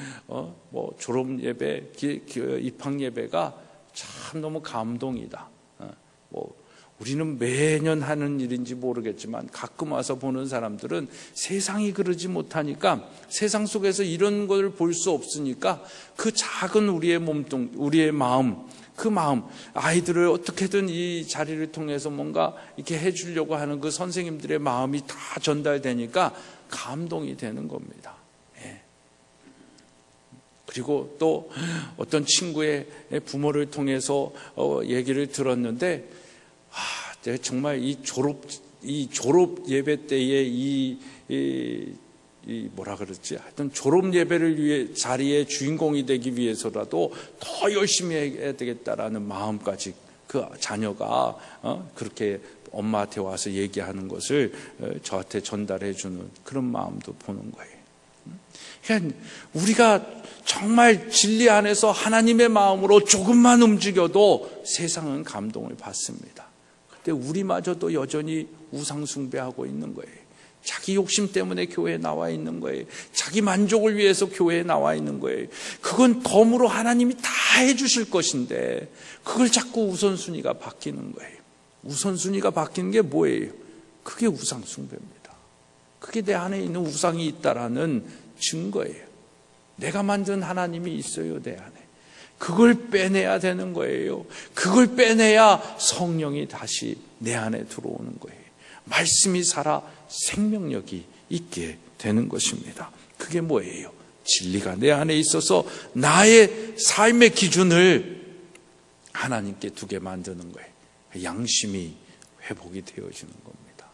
졸업 예배, 입학 예배가 참 너무 감동이다. 우리는 매년 하는 일인지 모르겠지만 가끔 와서 보는 사람들은 세상이 그러지 못하니까, 세상 속에서 이런 걸 볼 수 없으니까 그 작은 우리의 몸뚱, 우리의 마음, 그 마음, 아이들을 어떻게든 이 자리를 통해서 뭔가 이렇게 해주려고 하는 그 선생님들의 마음이 다 전달되니까 감동이 되는 겁니다. 그리고 또 어떤 친구의 부모를 통해서 얘기를 들었는데, 내가 정말 이 졸업 예배 때에 뭐라 그러지? 하여튼 졸업 예배를 위해 자리의 주인공이 되기 위해서라도 더 열심히 해야 되겠다라는 마음까지 그 자녀가 그렇게 엄마한테 와서 얘기하는 것을 저한테 전달해 주는 그런 마음도 보는 거예요. 그러니까 우리가 정말 진리 안에서 하나님의 마음으로 조금만 움직여도 세상은 감동을 받습니다. 근데 우리마저도 여전히 우상 숭배하고 있는 거예요. 자기 욕심 때문에 교회에 나와 있는 거예요. 자기 만족을 위해서 교회에 나와 있는 거예요. 그건 덤으로 하나님이 다 해주실 것인데 그걸 자꾸 우선순위가 바뀌는 거예요. 우선순위가 바뀌는 게 뭐예요? 그게 우상 숭배입니다. 그게 내 안에 있는 우상이 있다라는 증거예요. 내가 만든 하나님이 있어요, 내 안에. 그걸 빼내야 되는 거예요. 그걸 빼내야 성령이 다시 내 안에 들어오는 거예요. 말씀이 살아 생명력이 있게 되는 것입니다. 그게 뭐예요? 진리가 내 안에 있어서 나의 삶의 기준을 하나님께 두게 만드는 거예요. 양심이 회복이 되어지는 겁니다.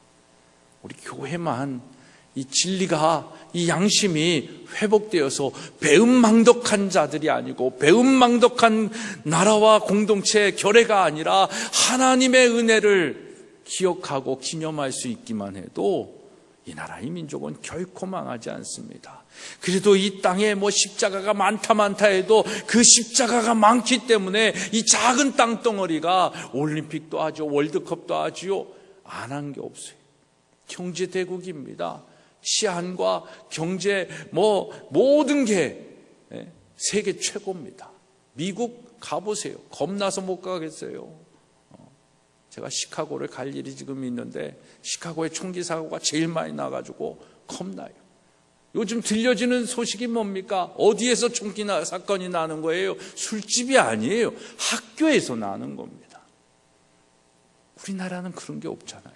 우리 교회만 이 진리가, 이 양심이 회복되어서 배은망덕한 자들이 아니고 배은망덕한 나라와 공동체 결례가 아니라 하나님의 은혜를 기억하고 기념할 수 있기만 해도 이 나라, 이 민족은 결코 망하지 않습니다. 그래도 이 땅에 십자가가 많다 해도 그 십자가가 많기 때문에 이 작은 땅덩어리가 올림픽도 하죠, 월드컵도 하지요. 안 한 게 없어요. 경제대국입니다. 치안과 경제 모든 게 세계 최고입니다. 미국 가보세요. 겁나서 못 가겠어요. 제가 시카고를 갈 일이 지금 있는데 시카고의 총기 사고가 제일 많이 나가지고 겁나요. 요즘 들려지는 소식이 뭡니까? 어디에서 총기 사건이 나는 거예요? 술집이 아니에요. 학교에서 나는 겁니다. 우리나라는 그런 게 없잖아요.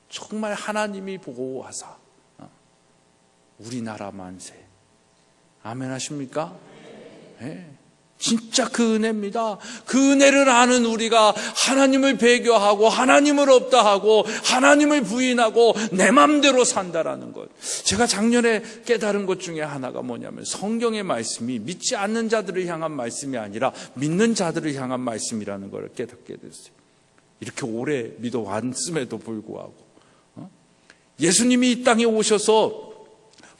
정말 하나님이 보호하사 우리나라 만세. 아멘 하십니까? 네. 진짜 그 은혜입니다. 그 은혜를 아는 우리가 하나님을 배교하고 하나님을 없다 하고 하나님을 부인하고 내 맘대로 산다라는 것. 제가 작년에 깨달은 것 중에 하나가 뭐냐면 성경의 말씀이 믿지 않는 자들을 향한 말씀이 아니라 믿는 자들을 향한 말씀이라는 걸 깨닫게 됐어요. 이렇게 오래 믿어왔음에도 불구하고 예수님이 이 땅에 오셔서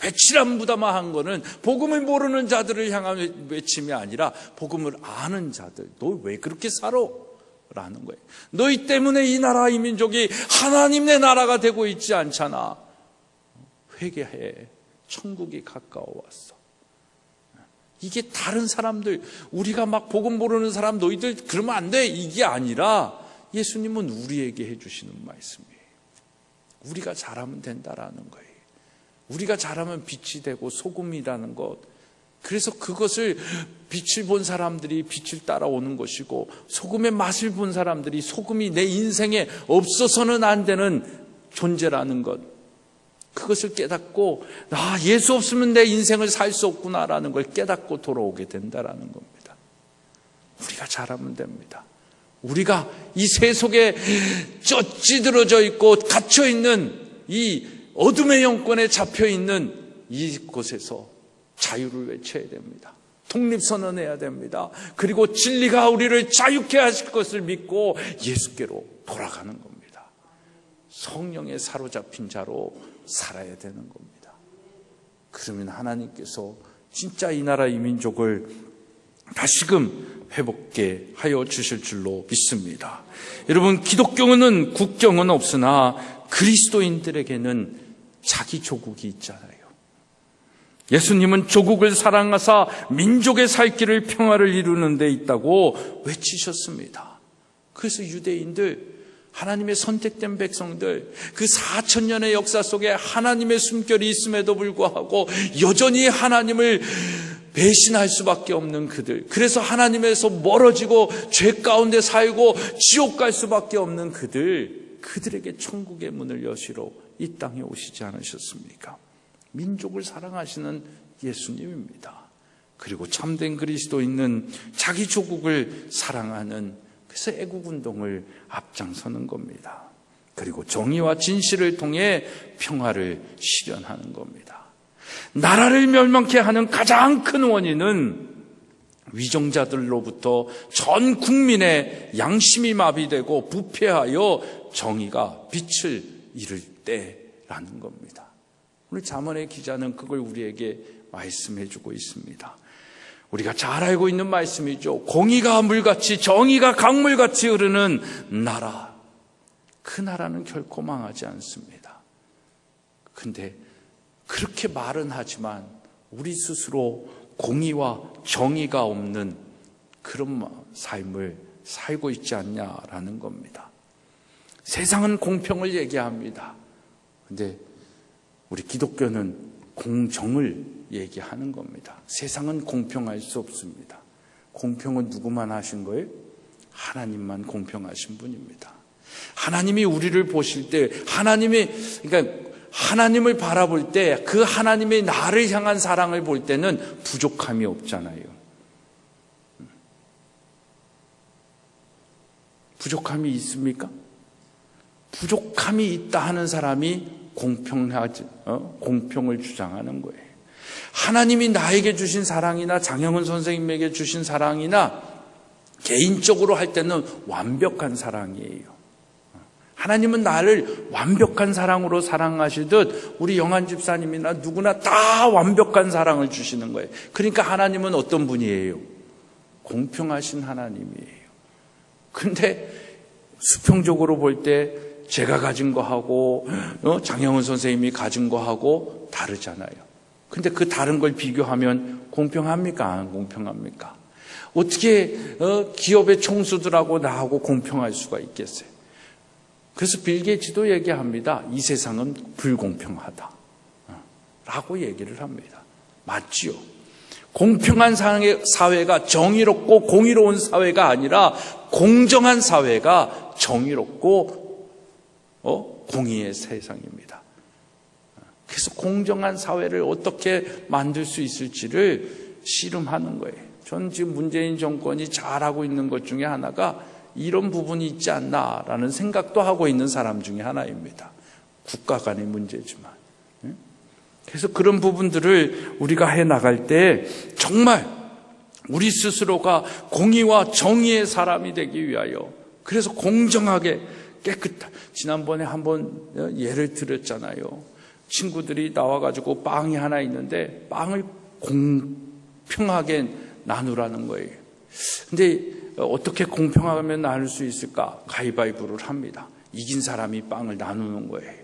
회칠함부담한 거는 복음을 모르는 자들을 향한 외침이 아니라 복음을 아는 자들, 너 왜 그렇게 살아? 라는 거예요. 너희 때문에 이 나라, 이 민족이 하나님의 나라가 되고 있지 않잖아. 회개해. 천국이 가까워 왔어. 이게 다른 사람들, 우리가 막 복음 모르는 사람 너희들 그러면 안 돼, 이게 아니라 예수님은 우리에게 해주시는 말씀이에요. 우리가 잘하면 된다라는 거예요. 우리가 잘하면 빛이 되고 소금이라는 것. 그래서 그것을 빛을 본 사람들이 빛을 따라오는 것이고, 소금의 맛을 본 사람들이 소금이 내 인생에 없어서는 안 되는 존재라는 것, 그것을 깨닫고 예수 없으면 내 인생을 살 수 없구나라는 걸 깨닫고 돌아오게 된다라는 겁니다. 우리가 잘하면 됩니다. 우리가 이 세속에 찌들어져 있고 갇혀 있는 이 어둠의 영권에 잡혀 있는 이곳에서 자유를 외쳐야 됩니다. 독립선언해야 됩니다. 그리고 진리가 우리를 자유케 하실 것을 믿고 예수께로 돌아가는 겁니다. 성령에 사로잡힌 자로 살아야 되는 겁니다. 그러면 하나님께서 진짜 이 나라 이 민족을 다시금 회복게 하여 주실 줄로 믿습니다. 여러분, 기독교는 국경은 없으나 그리스도인들에게는 자기 조국이 있잖아요. 예수님은 조국을 사랑하사 민족의 살 길을 평화를 이루는 데 있다고 외치셨습니다. 그래서 유대인들, 하나님의 선택된 백성들, 그 4,000년의 역사 속에 하나님의 숨결이 있음에도 불구하고 여전히 하나님을 배신할 수밖에 없는 그들, 그래서 하나님에서 멀어지고 죄 가운데 살고 지옥 갈 수밖에 없는 그들에게 천국의 문을 여시러 이 땅에 오시지 않으셨습니까? 민족을 사랑하시는 예수님입니다. 그리고 참된 그리스도인은 자기 조국을 사랑하는, 그래서 애국운동을 앞장서는 겁니다. 그리고 정의와 진실을 통해 평화를 실현하는 겁니다. 나라를 멸망케 하는 가장 큰 원인은 위정자들로부터 전 국민의 양심이 마비되고 부패하여 정의가 빛을 잃을 때라는 겁니다. 오늘 잠언의 기자는 그걸 우리에게 말씀해 주고 있습니다. 우리가 잘 알고 있는 말씀이죠. 공의가 물같이 정의가 강물같이 흐르는 나라, 그 나라는 결코 망하지 않습니다. 근데 그렇게 말은 하지만 우리 스스로 공의와 정의가 없는 그런 삶을 살고 있지 않냐라는 겁니다. 세상은 공평을 얘기합니다. 근데 우리 기독교는 공정을 얘기하는 겁니다. 세상은 공평할 수 없습니다. 공평은 누구만 하신 거예요? 하나님만 공평하신 분입니다. 하나님이 우리를 보실 때, 하나님을 바라볼 때, 그 하나님의 나를 향한 사랑을 볼 때는 부족함이 없잖아요. 부족함이 있습니까? 부족함이 있다 하는 사람이 공평을 주장하는 거예요. 하나님이 나에게 주신 사랑이나 장영은 선생님에게 주신 사랑이나 개인적으로 할 때는 완벽한 사랑이에요. 하나님은 나를 완벽한 사랑으로 사랑하시듯 우리 영한 집사님이나 누구나 다 완벽한 사랑을 주시는 거예요. 그러니까 하나님은 어떤 분이에요? 공평하신 하나님이에요. 근데 수평적으로 볼 때 제가 가진 거하고 장영은 선생님이 가진 거하고 다르잖아요. 근데 그 다른 걸 비교하면 공평합니까? 안 공평합니까? 어떻게 기업의 총수들하고 나하고 공평할 수가 있겠어요? 그래서 빌 게이츠도 얘기합니다. 이 세상은 불공평하다 라고 얘기를 합니다. 맞지요? 공평한 사회가 정의롭고 공의로운 사회가 아니라 공정한 사회가 정의롭고 공의의 세상입니다. 그래서 공정한 사회를 어떻게 만들 수 있을지를 씨름하는 거예요. 전 지금 문재인 정권이 잘하고 있는 것 중에 하나가 이런 부분이 있지 않나라는 생각도 하고 있는 사람 중에 하나입니다. 국가 간의 문제지만. 그래서 그런 부분들을 우리가 해나갈 때 정말 우리 스스로가 공의와 정의의 사람이 되기 위하여, 그래서 공정하게 지난번에 한번 예를 들었잖아요. 친구들이 나와가지고 빵이 하나 있는데 빵을 공평하게 나누라는 거예요. 근데 어떻게 공평하게 나눌 수 있을까? 가위바위보를 합니다. 이긴 사람이 빵을 나누는 거예요.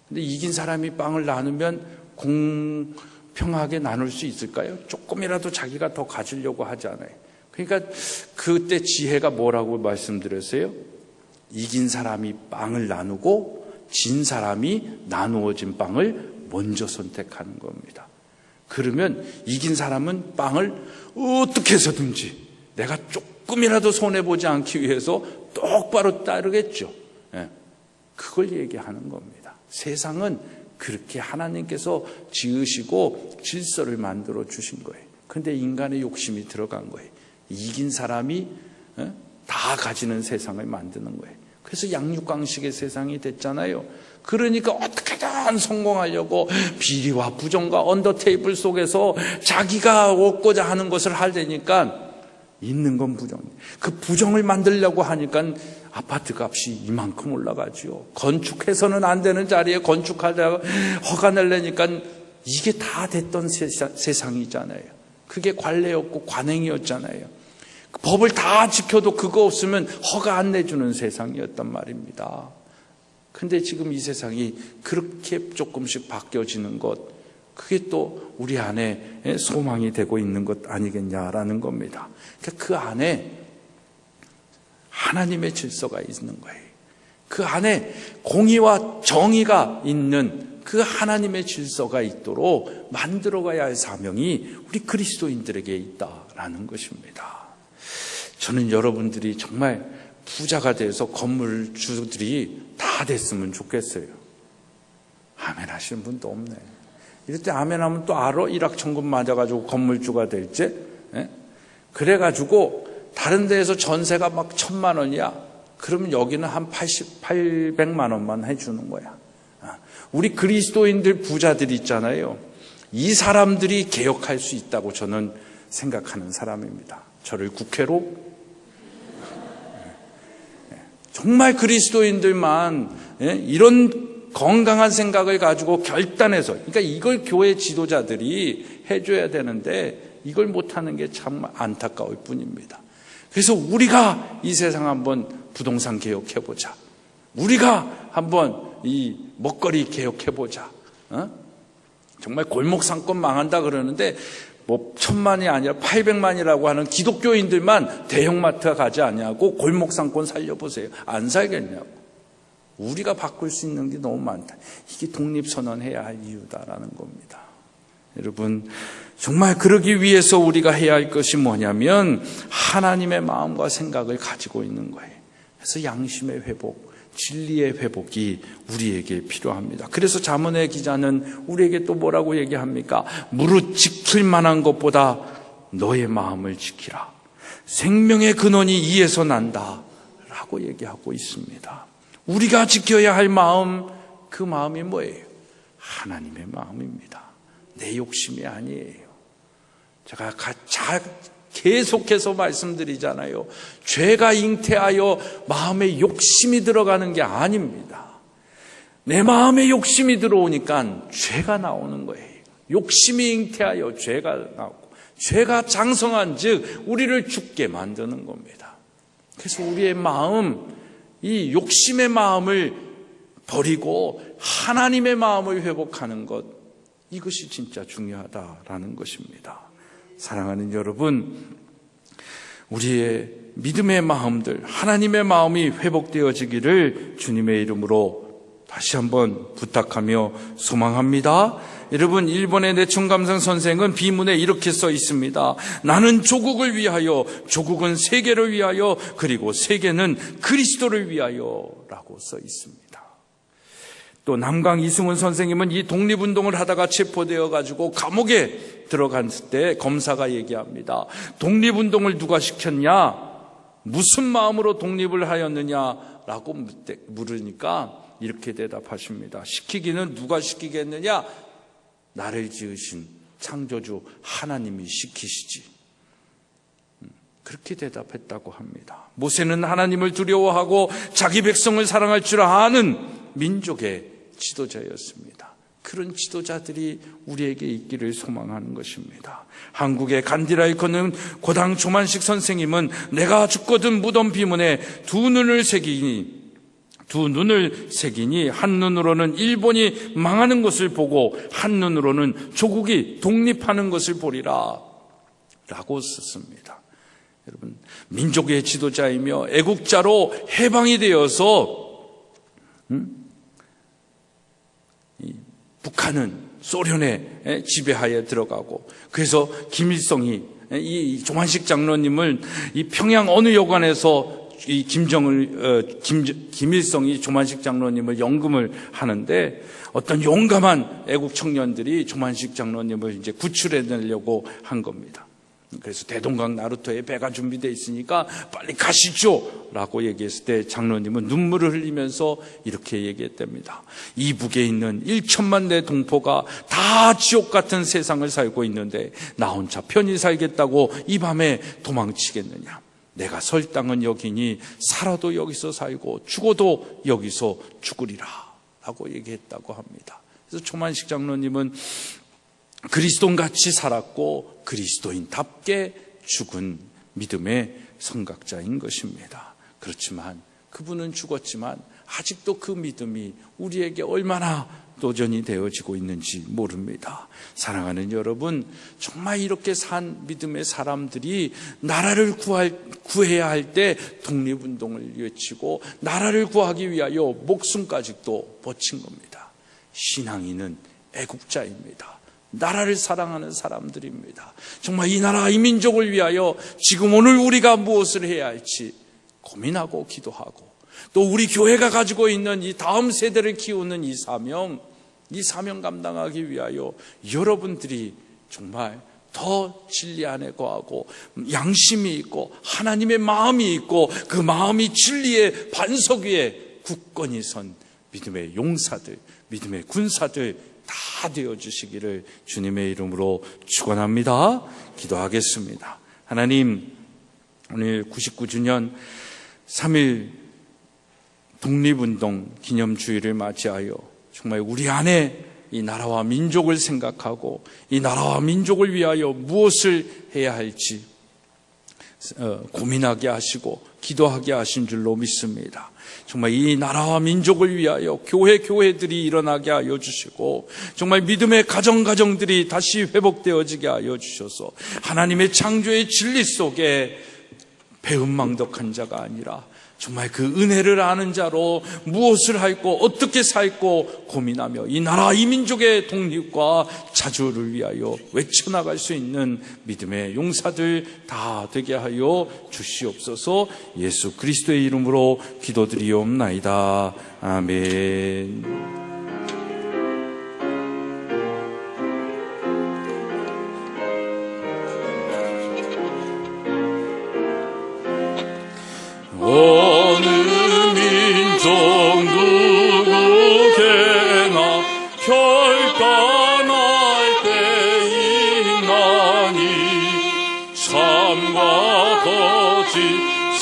근데 이긴 사람이 빵을 나누면 평하게 나눌 수 있을까요? 조금이라도 자기가 더 가지려고 하잖아요. 그러니까 그때 지혜가 뭐라고 말씀드렸어요? 이긴 사람이 빵을 나누고 진 사람이 나누어진 빵을 먼저 선택하는 겁니다. 그러면 이긴 사람은 빵을 어떻게 해서든지 내가 조금이라도 손해보지 않기 위해서 똑바로 따르겠죠. 그걸 얘기하는 겁니다. 세상은 그렇게 하나님께서 지으시고 질서를 만들어 주신 거예요. 그런데 인간의 욕심이 들어간 거예요. 이긴 사람이 다 가지는 세상을 만드는 거예요. 그래서 양육강식의 세상이 됐잖아요. 그러니까 어떻게든 성공하려고 비리와 부정과 언더테이블 속에서 자기가 얻고자 하는 것을 하려니까 있는 건 부정. 그 부정을 만들려고 하니까 아파트 값이 이만큼 올라가지요. 건축해서는 안 되는 자리에 건축하려고 허가 내려니까 이게 다 됐던 세상이잖아요. 그게 관례였고 관행이었잖아요. 법을 다 지켜도 그거 없으면 허가 안 내주는 세상이었단 말입니다. 근데 지금 이 세상이 그렇게 조금씩 바뀌어지는 것, 그게 또 우리 안에 소망이 되고 있는 것 아니겠냐라는 겁니다. 그러니까 그 안에 하나님의 질서가 있는 거예요. 그 안에 공의와 정의가 있는 그 하나님의 질서가 있도록 만들어가야 할 사명이 우리 그리스도인들에게 있다라는 것입니다. 저는 여러분들이 정말 부자가 돼서 건물주들이 다 됐으면 좋겠어요. 아멘 하시는 분도 없네. 이럴 때 아멘 하면 또 알아? 일확천금 맞아가지고 건물주가 될지? 그래가지고 다른 데에서 전세가 막 1,000만 원이야. 그러면 여기는 한 800만 원만 해주는 거야. 우리 그리스도인들 부자들 있잖아요. 이 사람들이 개혁할 수 있다고 저는 생각하는 사람입니다. 저를 국회로 정말 그리스도인들만 이런 건강한 생각을 가지고 결단해서, 그러니까 이걸 교회 지도자들이 해줘야 되는데 이걸 못하는 게 참 안타까울 뿐입니다. 그래서 우리가 이 세상 한번 부동산 개혁해보자. 우리가 한번 이 먹거리 개혁해보자. 정말 골목 상권 망한다 그러는데 뭐 1,000만이 아니라 800만이라고 하는 기독교인들만 대형마트 가지 않냐고 골목 상권 살려보세요. 안 살겠냐고. 우리가 바꿀 수 있는 게 너무 많다. 이게 독립선언해야 할 이유다라는 겁니다. 여러분, 정말 그러기 위해서 우리가 해야 할 것이 뭐냐면 하나님의 마음과 생각을 가지고 있는 거예요. 그래서 양심의 회복, 진리의 회복이 우리에게 필요합니다. 그래서 잠언의 기자는 우리에게 또 뭐라고 얘기합니까? 무릇 지킬 만한 것보다 너의 마음을 지키라. 생명의 근원이 이에서 난다 라고 얘기하고 있습니다. 우리가 지켜야 할 마음, 그 마음이 뭐예요? 하나님의 마음입니다. 내 욕심이 아니에요. 제가 계속해서 말씀드리잖아요. 죄가 잉태하여 마음에 욕심이 들어가는 게 아닙니다. 내 마음에 욕심이 들어오니까 죄가 나오는 거예요. 욕심이 잉태하여 죄가 나오고, 죄가 장성한 즉 우리를 죽게 만드는 겁니다. 그래서 우리의 마음, 이 욕심의 마음을 버리고 하나님의 마음을 회복하는 것, 이것이 진짜 중요하다라는 것입니다. 사랑하는 여러분, 우리의 믿음의 마음들, 하나님의 마음이 회복되어지기를 주님의 이름으로 다시 한번 부탁하며 소망합니다. 여러분, 일본의 내춘감상 선생은 비문에 이렇게 써 있습니다. 나는 조국을 위하여, 조국은 세계를 위하여, 그리고 세계는 그리스도를 위하여 라고 써 있습니다. 또 남강 이승훈 선생님은 이 독립운동을 하다가 체포되어 가지고 감옥에 들어갔을 때 검사가 얘기합니다. 독립운동을 누가 시켰냐? 무슨 마음으로 독립을 하였느냐라고 물으니까 이렇게 대답하십니다. 시키기는 누가 시키겠느냐? 나를 지으신 창조주 하나님이 시키시지. 그렇게 대답했다고 합니다. 모세는 하나님을 두려워하고 자기 백성을 사랑할 줄 아는 민족의 지도자였습니다. 그런 지도자들이 우리에게 있기를 소망하는 것입니다. 한국의 간디라이커는 고당 조만식 선생님은 내가 죽거든 무덤 비문에 두 눈을 새기니 두 눈을 새기니 한 눈으로는 일본이 망하는 것을 보고 한 눈으로는 조국이 독립하는 것을 보리라 라고 썼습니다. 여러분, 민족의 지도자이며 애국자로 해방이 되어서 북한은 소련의 지배하에 들어가고, 그래서 김일성이 이 조만식 장로님을 이 평양 어느 여관에서 이 김일성이 조만식 장로님을 연금을 하는데, 어떤 용감한 애국 청년들이 조만식 장로님을 이제 구출해내려고 한 겁니다. 그래서 대동강 나루터에 배가 준비되어 있으니까 빨리 가시죠 라고 얘기했을 때 장로님은 눈물을 흘리면서 이렇게 얘기했답니다. 이북에 있는 1천만 내 동포가 다 지옥 같은 세상을 살고 있는데 나 혼자 편히 살겠다고 이 밤에 도망치겠느냐. 내가 설 땅은 여기니 살아도 여기서 살고 죽어도 여기서 죽으리라 라고 얘기했다고 합니다. 그래서 조만식 장로님은 그리스도인같이 살았고 그리스도인답게 죽은 믿음의 선각자인 것입니다. 그렇지만 그분은 죽었지만 아직도 그 믿음이 우리에게 얼마나 도전이 되어지고 있는지 모릅니다. 사랑하는 여러분, 정말 이렇게 산 믿음의 사람들이 나라를 구해야 할 때 독립운동을 외치고 나라를 구하기 위하여 목숨까지도 바친 겁니다. 신앙인은 애국자입니다. 나라를 사랑하는 사람들입니다. 정말 이 나라, 이 민족을 위하여 지금 오늘 우리가 무엇을 해야 할지 고민하고 기도하고, 또 우리 교회가 가지고 있는 이 다음 세대를 키우는 이 사명 감당하기 위하여 여러분들이 정말 더 진리 안에 거하고 양심이 있고 하나님의 마음이 있고 그 마음이 진리의 반석 위에 굳건히 선 믿음의 용사들, 믿음의 군사들 다 되어주시기를 주님의 이름으로 축원합니다. 기도하겠습니다. 하나님, 오늘 99주년 3.1 독립운동 기념주의를 맞이하여 정말 우리 안에 이 나라와 민족을 생각하고 이 나라와 민족을 위하여 무엇을 해야 할지 고민하게 하시고 기도하게 하신 줄로 믿습니다. 정말 이 나라와 민족을 위하여 교회들이 일어나게 하여 주시고, 정말 믿음의 가정들이 다시 회복되어지게 하여 주셔서 하나님의 창조의 진리 속에 배은망덕한 자가 아니라 정말 그 은혜를 아는 자로 무엇을 할고 어떻게 살고 고민하며 이 나라 이 민족의 독립과 자주를 위하여 외쳐나갈 수 있는 믿음의 용사들 다 되게 하여 주시옵소서. 예수 그리스도의 이름으로 기도드리옵나이다. 아멘. 어느 민족 누구게나 결단할 때 있나니 참과 거짓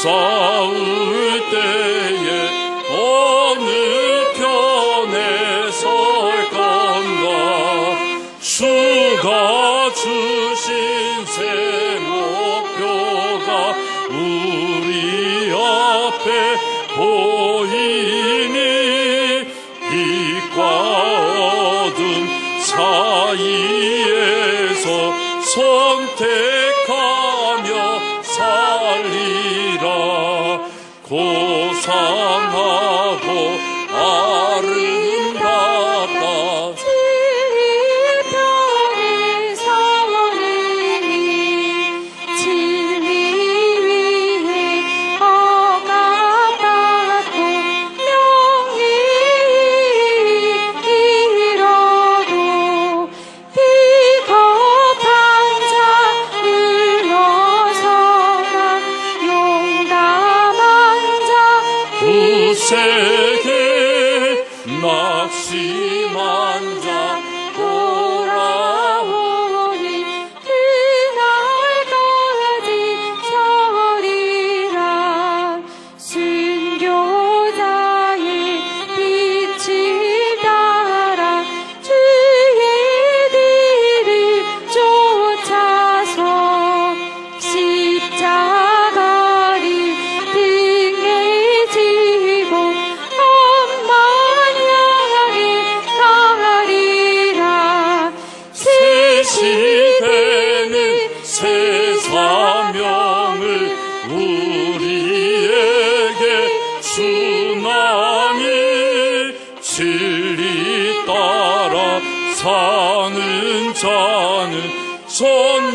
싸울 때에 어느 편에 설 건가. 주가 주신 새 목표가 우리 앞에 보이니 빛과 어둠 사이에서 선택하며 살리라. 고상하고 아름답다. 세계 낙심한 자 돌아오니 그날까지 서리라. 순교자의 빛을 따라 주의 뒤를 쫓아서 십자가를 등에 지고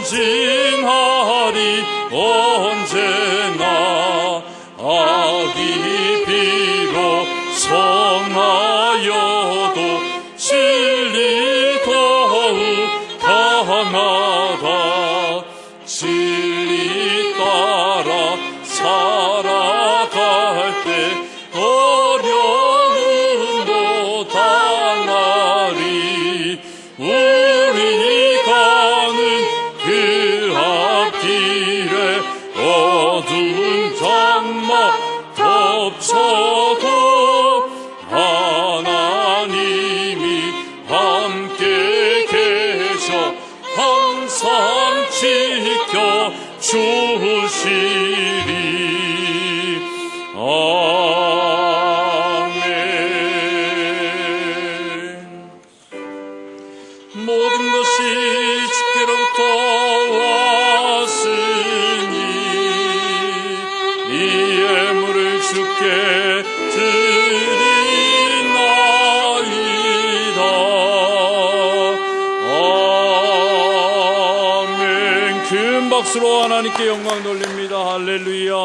전진하리 언제나. 악이 비록 성하여도 진리 더욱 강하다. 진리 따라 살아갈 때 어려움도 당하리. 우리 가는 그 앞길에 어두운 장막 덮쳐도 하나님이 함께 계셔 항상 지켜 주시리. 아멘. 모든 것이 주께로부터 왔으니 이 예물을 주께 드리나이다. 아멘. 큰 박수로 하나님께 영광 돌립니다. 할렐루야.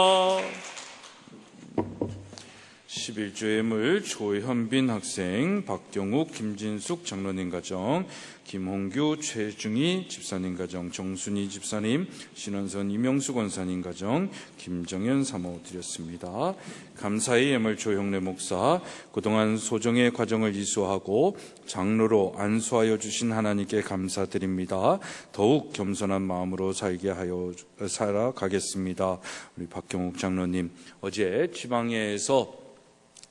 11조 예물 조현빈 학생, 박경욱, 김진숙 장로님 가정, 김홍규, 최중희 집사님 가정, 정순희 집사님, 신원선, 이명수 권사님 가정, 김정현 사모 드렸습니다. 감사의 예물 조형래 목사, 그동안 소정의 과정을 이수하고 장로로 안수하여 주신 하나님께 감사드립니다. 더욱 겸손한 마음으로 살게 하여 살아가겠습니다. 우리 박경욱 장로님, 어제 지방회에서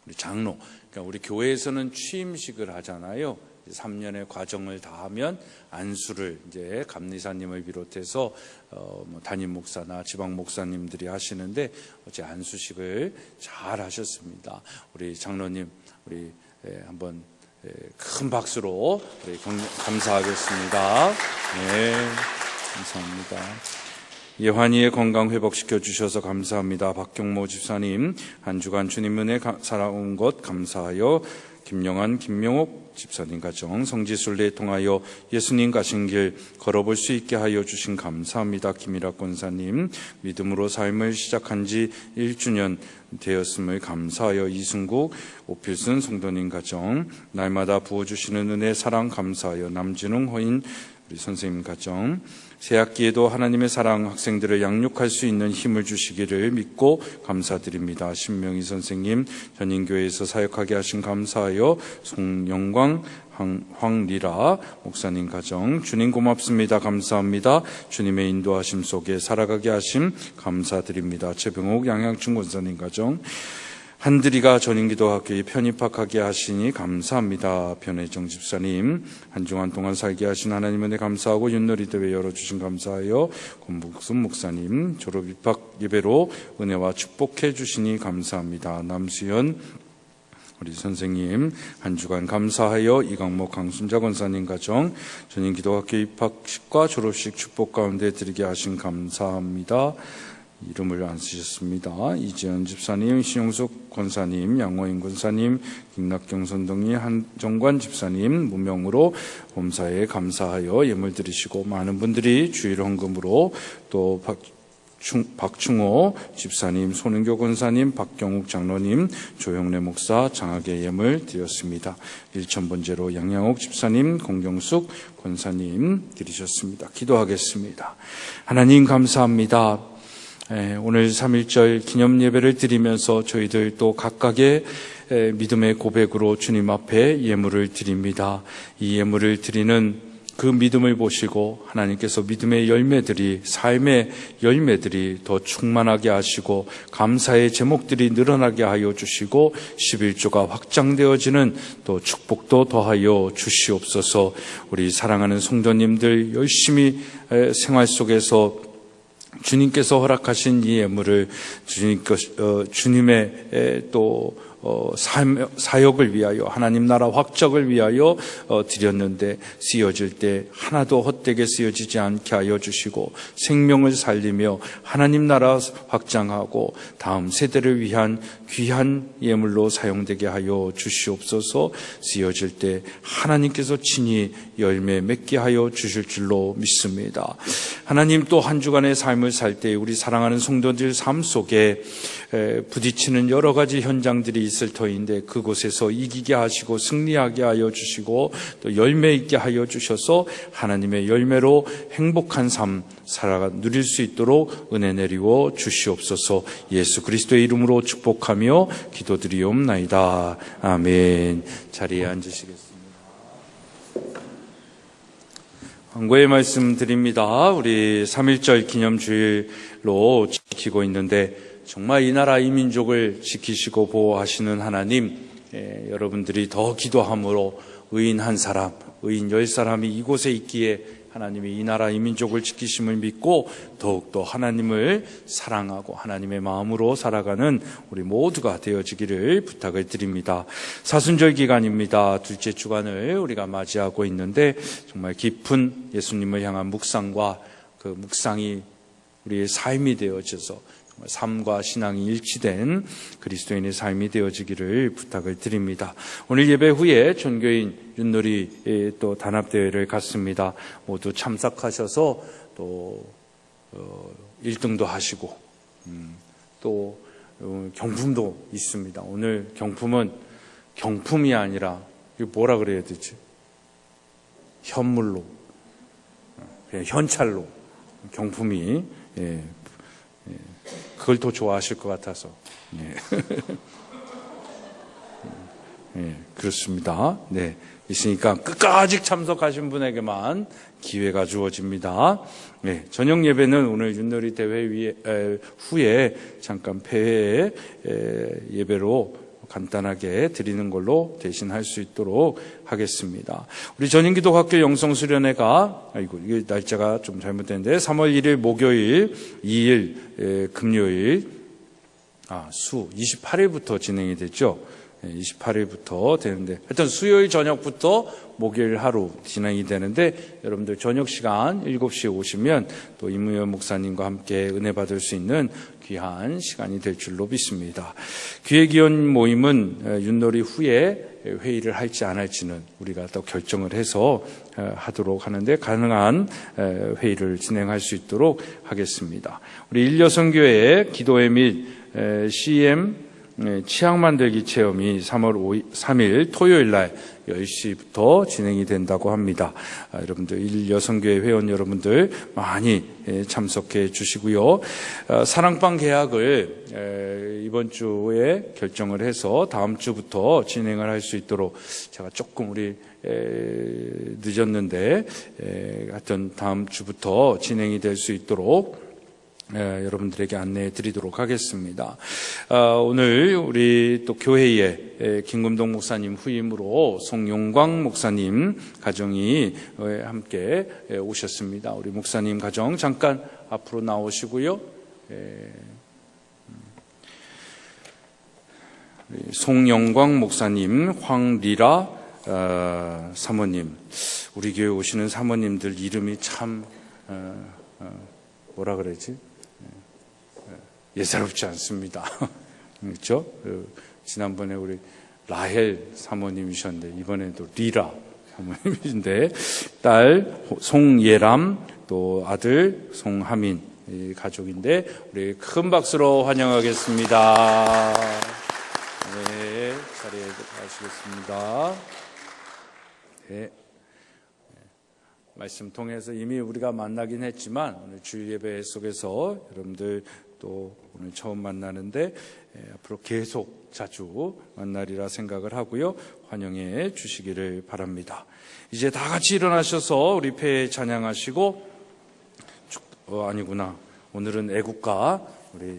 우리 장로, 그러니까 우리 교회에서는 취임식을 하잖아요. 3년의 과정을 다 하면 안수를 이제 감리사님을 비롯해서 담임 목사나 지방 목사님들이 하시는데 어제 안수식을 잘 하셨습니다. 우리 장로님, 우리 한번 큰 박수로 우리 감사하겠습니다. 네, 감사합니다. 예환이의 건강 회복시켜 주셔서 감사합니다. 박경모 집사님, 한 주간 주님 은혜 살아온 것 감사하여 김영환, 김명옥 집사님 가정, 성지순례에 통하여 예수님 가신 길 걸어볼 수 있게 하여 주신 감사합니다. 김일학 권사님, 믿음으로 삶을 시작한 지 1주년 되었음을 감사하여 이승국, 오필순 성도님 가정, 날마다 부어주시는 은혜 사랑 감사하여 남진웅 허인 우리 선생님 가정, 새학기에도 하나님의 사랑 학생들을 양육할 수 있는 힘을 주시기를 믿고 감사드립니다. 신명희 선생님, 전인교회에서 사역하게 하신 감사하여 송영광, 황리라 목사님 가정, 주님 고맙습니다. 감사합니다. 주님의 인도하심 속에 살아가게 하심 감사드립니다. 최병옥 양양춘 권사님 가정, 한드리가 전인기도학교에 편입학하게 하시니 감사합니다. 변혜정 집사님, 한 주간 동안 살게 하신 하나님 은혜 감사하고 윷놀이대회 열어주신 감사하여 권복순 목사님, 졸업입학 예배로 은혜와 축복해 주시니 감사합니다. 남수연 우리 선생님, 한 주간 감사하여 이강목 강순자 권사님 가정, 전인기도학교 입학식과 졸업식 축복 가운데 드리게 하신 감사합니다. 이름을 안 쓰셨습니다. 이지연 집사님, 신용숙 권사님, 양호인 권사님, 김낙경 선동이, 한정관 집사님, 무명으로 범사에 감사하여 예물 드리시고, 많은 분들이 주일 헌금으로 또 박충호 집사님, 손은교 권사님, 박경욱 장로님, 조영래 목사, 장학의 예물 드렸습니다. 1,000번째로 양양옥 집사님, 공경숙 권사님 드리셨습니다. 기도하겠습니다. 하나님 감사합니다. 오늘 3.1절 기념 예배를 드리면서 저희들 또 각각의 믿음의 고백으로 주님 앞에 예물을 드립니다. 이 예물을 드리는 그 믿음을 보시고 하나님께서 믿음의 열매들이, 삶의 열매들이 더 충만하게 하시고 감사의 제목들이 늘어나게 하여 주시고 11조가 확장되어지는 또 축복도 더하여 주시옵소서. 우리 사랑하는 성도님들 열심히 생활 속에서 주님께서 허락하신 이 예물을 주님의 또 사역을 위하여 하나님 나라 확적을 위하여 드렸는데 쓰여질 때 하나도 헛되게 쓰여지지 않게 하여 주시고 생명을 살리며 하나님 나라 확장하고 다음 세대를 위한 귀한 예물로 사용되게 하여 주시옵소서. 쓰여질 때 하나님께서 친히 열매 맺게 하여 주실 줄로 믿습니다. 하나님, 또 한 주간의 삶을 살 때 우리 사랑하는 성도들 삶 속에 부딪히는 여러 가지 현장들이 있을 터인데 그곳에서 이기게 하시고 승리하게 하여 주시고 또 열매 있게 하여 주셔서 하나님의 열매로 행복한 삶 살아가 누릴 수 있도록 은혜 내리워 주시옵소서. 예수 그리스도의 이름으로 축복하며 기도드리옵나이다. 아멘. 자리에 앉으시겠습니다. 광고의 말씀 드립니다. 우리 3.1절 기념주일로 지키고 있는데 정말 이 나라 이 민족을 지키시고 보호하시는 하나님, 여러분들이 더 기도함으로 의인 한 사람, 의인 10사람이 이곳에 있기에 하나님이 이 나라 이 민족을 지키심을 믿고 더욱더 하나님을 사랑하고 하나님의 마음으로 살아가는 우리 모두가 되어지기를 부탁을 드립니다. 사순절 기간입니다. 둘째 주간을 우리가 맞이하고 있는데 정말 깊은 예수님을 향한 묵상과 그 묵상이 우리의 삶이 되어져서 삶과 신앙이 일치된 그리스도인의 삶이 되어지기를 부탁을 드립니다. 오늘 예배 후에 전교인 윷놀이 또 단합대회를 갖습니다. 모두 참석하셔서 또 1등도 하시고 또 경품도 있습니다. 오늘 경품은 경품이 아니라 뭐라 그래야 되지? 현물로, 그냥 현찰로 경품이 그걸 더 좋아하실 것 같아서. 그렇습니다. 네. 있으니까 끝까지 참석하신 분에게만 기회가 주어집니다. 네. 저녁 예배는 오늘 윷놀이 대회 후에 잠깐 폐회 예배로 간단하게 드리는 걸로 대신할 수 있도록 하겠습니다. 우리 전인기독학교 영성수련회가, 이게 날짜가 좀 잘못됐는데 3월 1일 목요일, 2일 금요일, 수 28일부터 진행이 됐죠. 28일부터 되는데 하여튼 수요일 저녁부터 목요일 하루 진행이 되는데 여러분들 저녁 시간 7시에 오시면 또 임무현 목사님과 함께 은혜 받을 수 있는 귀한 시간이 될 줄로 믿습니다. 기획위원 모임은 윷놀이 후에 회의를 할지 안 할지는 우리가 또 결정을 해서 하도록 하는데 가능한 회의를 진행할 수 있도록 하겠습니다. 우리 일여성교회 기도회 및 CM 치약 만들기 체험이 3월 3일 토요일 날 10시부터 진행이 된다고 합니다. 여러분들 일여성교회 회원 여러분들 많이 참석해 주시고요. 사랑방 계약을 이번 주에 결정을 해서 다음 주부터 진행을 할 수 있도록 제가 조금 우리 늦었는데 하여튼 다음 주부터 진행이 될 수 있도록 여러분들에게 안내해 드리도록 하겠습니다. 오늘 우리 또 교회에 김금동 목사님 후임으로 송용광 목사님 가정이 함께 오셨습니다. 우리 목사님 가정 잠깐 앞으로 나오시고요. 송영광 목사님, 황리라 사모님, 우리 교회 오시는 사모님들 이름이 참 뭐라 그러지? 예사롭지 않습니다. 그렇죠? 지난번에 우리 라헬 사모님이셨는데 이번에도 리라 사모님이신데 딸 송예람 또 아들 송하민 이 가족인데 우리 큰 박수로 환영하겠습니다. 네, 자리에 가시겠습니다. 네. 말씀 통해서 이미 우리가 만나긴 했지만 오늘 주일 예배 속에서 여러분들 또 오늘 처음 만나는데 앞으로 계속 자주 만나리라 생각을 하고요. 환영해 주시기를 바랍니다. 이제 다 같이 일어나셔서 우리 폐 찬양하시고 아니구나. 오늘은 애국가 우리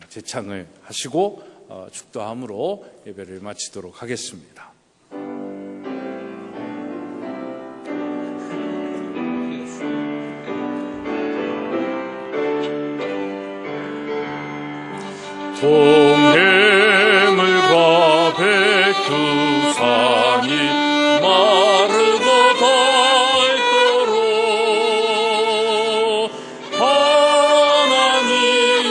제창을 하시고 축도함으로 예배를 마치도록 하겠습니다. 동행을 과 백두산이 마르고 닳도록 하나님이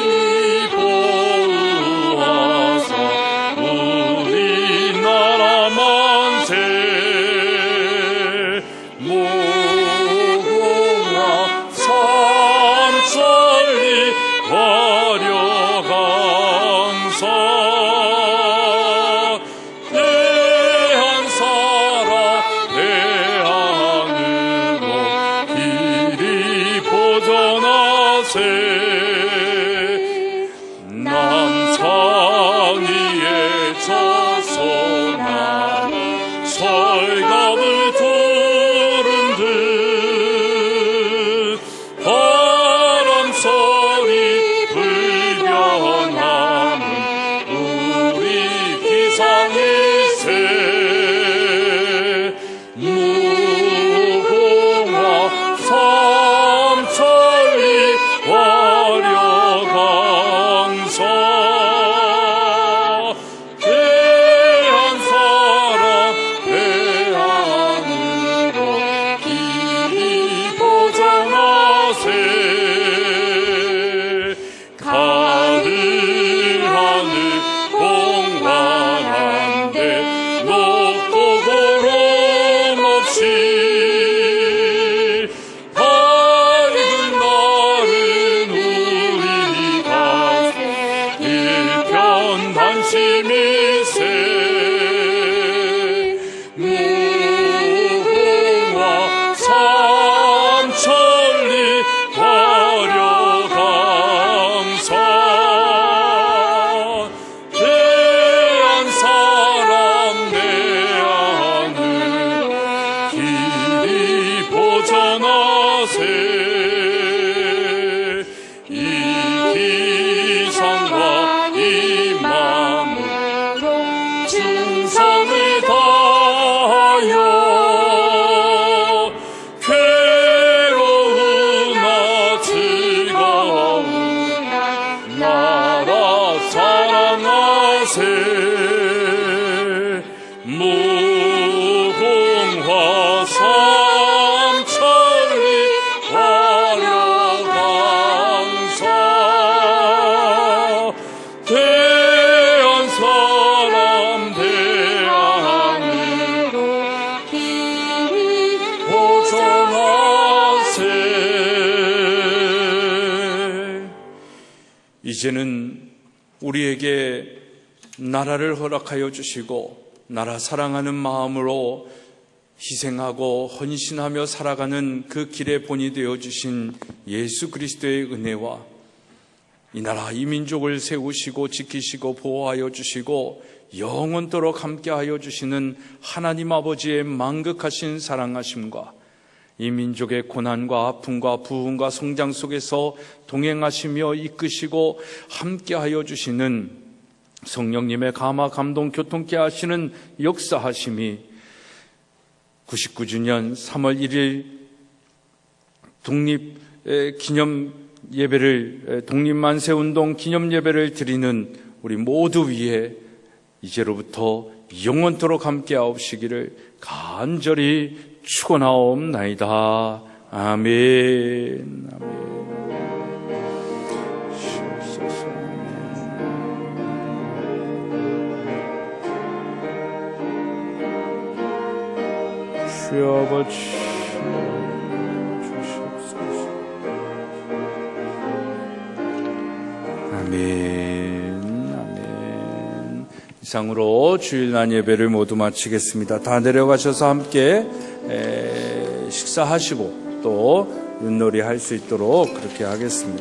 보호하사 우리나라 만세 무궁화 삼천리 화려강사 대한 사랑 대한으로 길이 보전하세 남산위에 저소나무 설갑을 두른 듯 바람소리 불변하는 우리 기상일세 무궁화 삼천리 화려강사 대한 사랑 대한으로 길이 보전하세 가을 하늘 공활한데 높고 구름 없이 밝은 날은 우리 가세 일편 단심일세 무궁화 삼천리 화려강사 대한 사람 대한으로 길이 보전하세 이 기상과 이 마음으로 충성을 다하여 괴로우나 즐거우나 나라 사랑하세 무궁화 삼천리 화려강사 대한 사람 대한으로 길이 보전하세 이제는 우리에게 나라를 허락하여 주시고 나라 사랑하는 마음으로 희생하고 헌신하며 살아가는 그 길의 본이 되어 주신 예수 그리스도의 은혜와 이 나라 이 민족을 세우시고 지키시고 보호하여 주시고 영원토록 함께하여 주시는 하나님 아버지의 만극하신 사랑하심과 이 민족의 고난과 아픔과 부흥과 성장 속에서 동행하시며 이끄시고 함께하여 주시는 성령님의 감화 감동 교통케 하시는 역사하심이 99주년 3월 1일 독립기념 예배를 독립만세운동 기념 예배를 드리는 우리 모두 위에 이제로부터 영원토록 함께하옵시기를 간절히 축원하옵나이다. 아멘. 아멘. 주여 아버지 주시옵소서. 아멘. 아멘. 이상으로 주일날 예배를 모두 마치겠습니다. 다 내려가셔서 함께 식사하시고 또 윷놀이 할 수 있도록 그렇게 하겠습니다.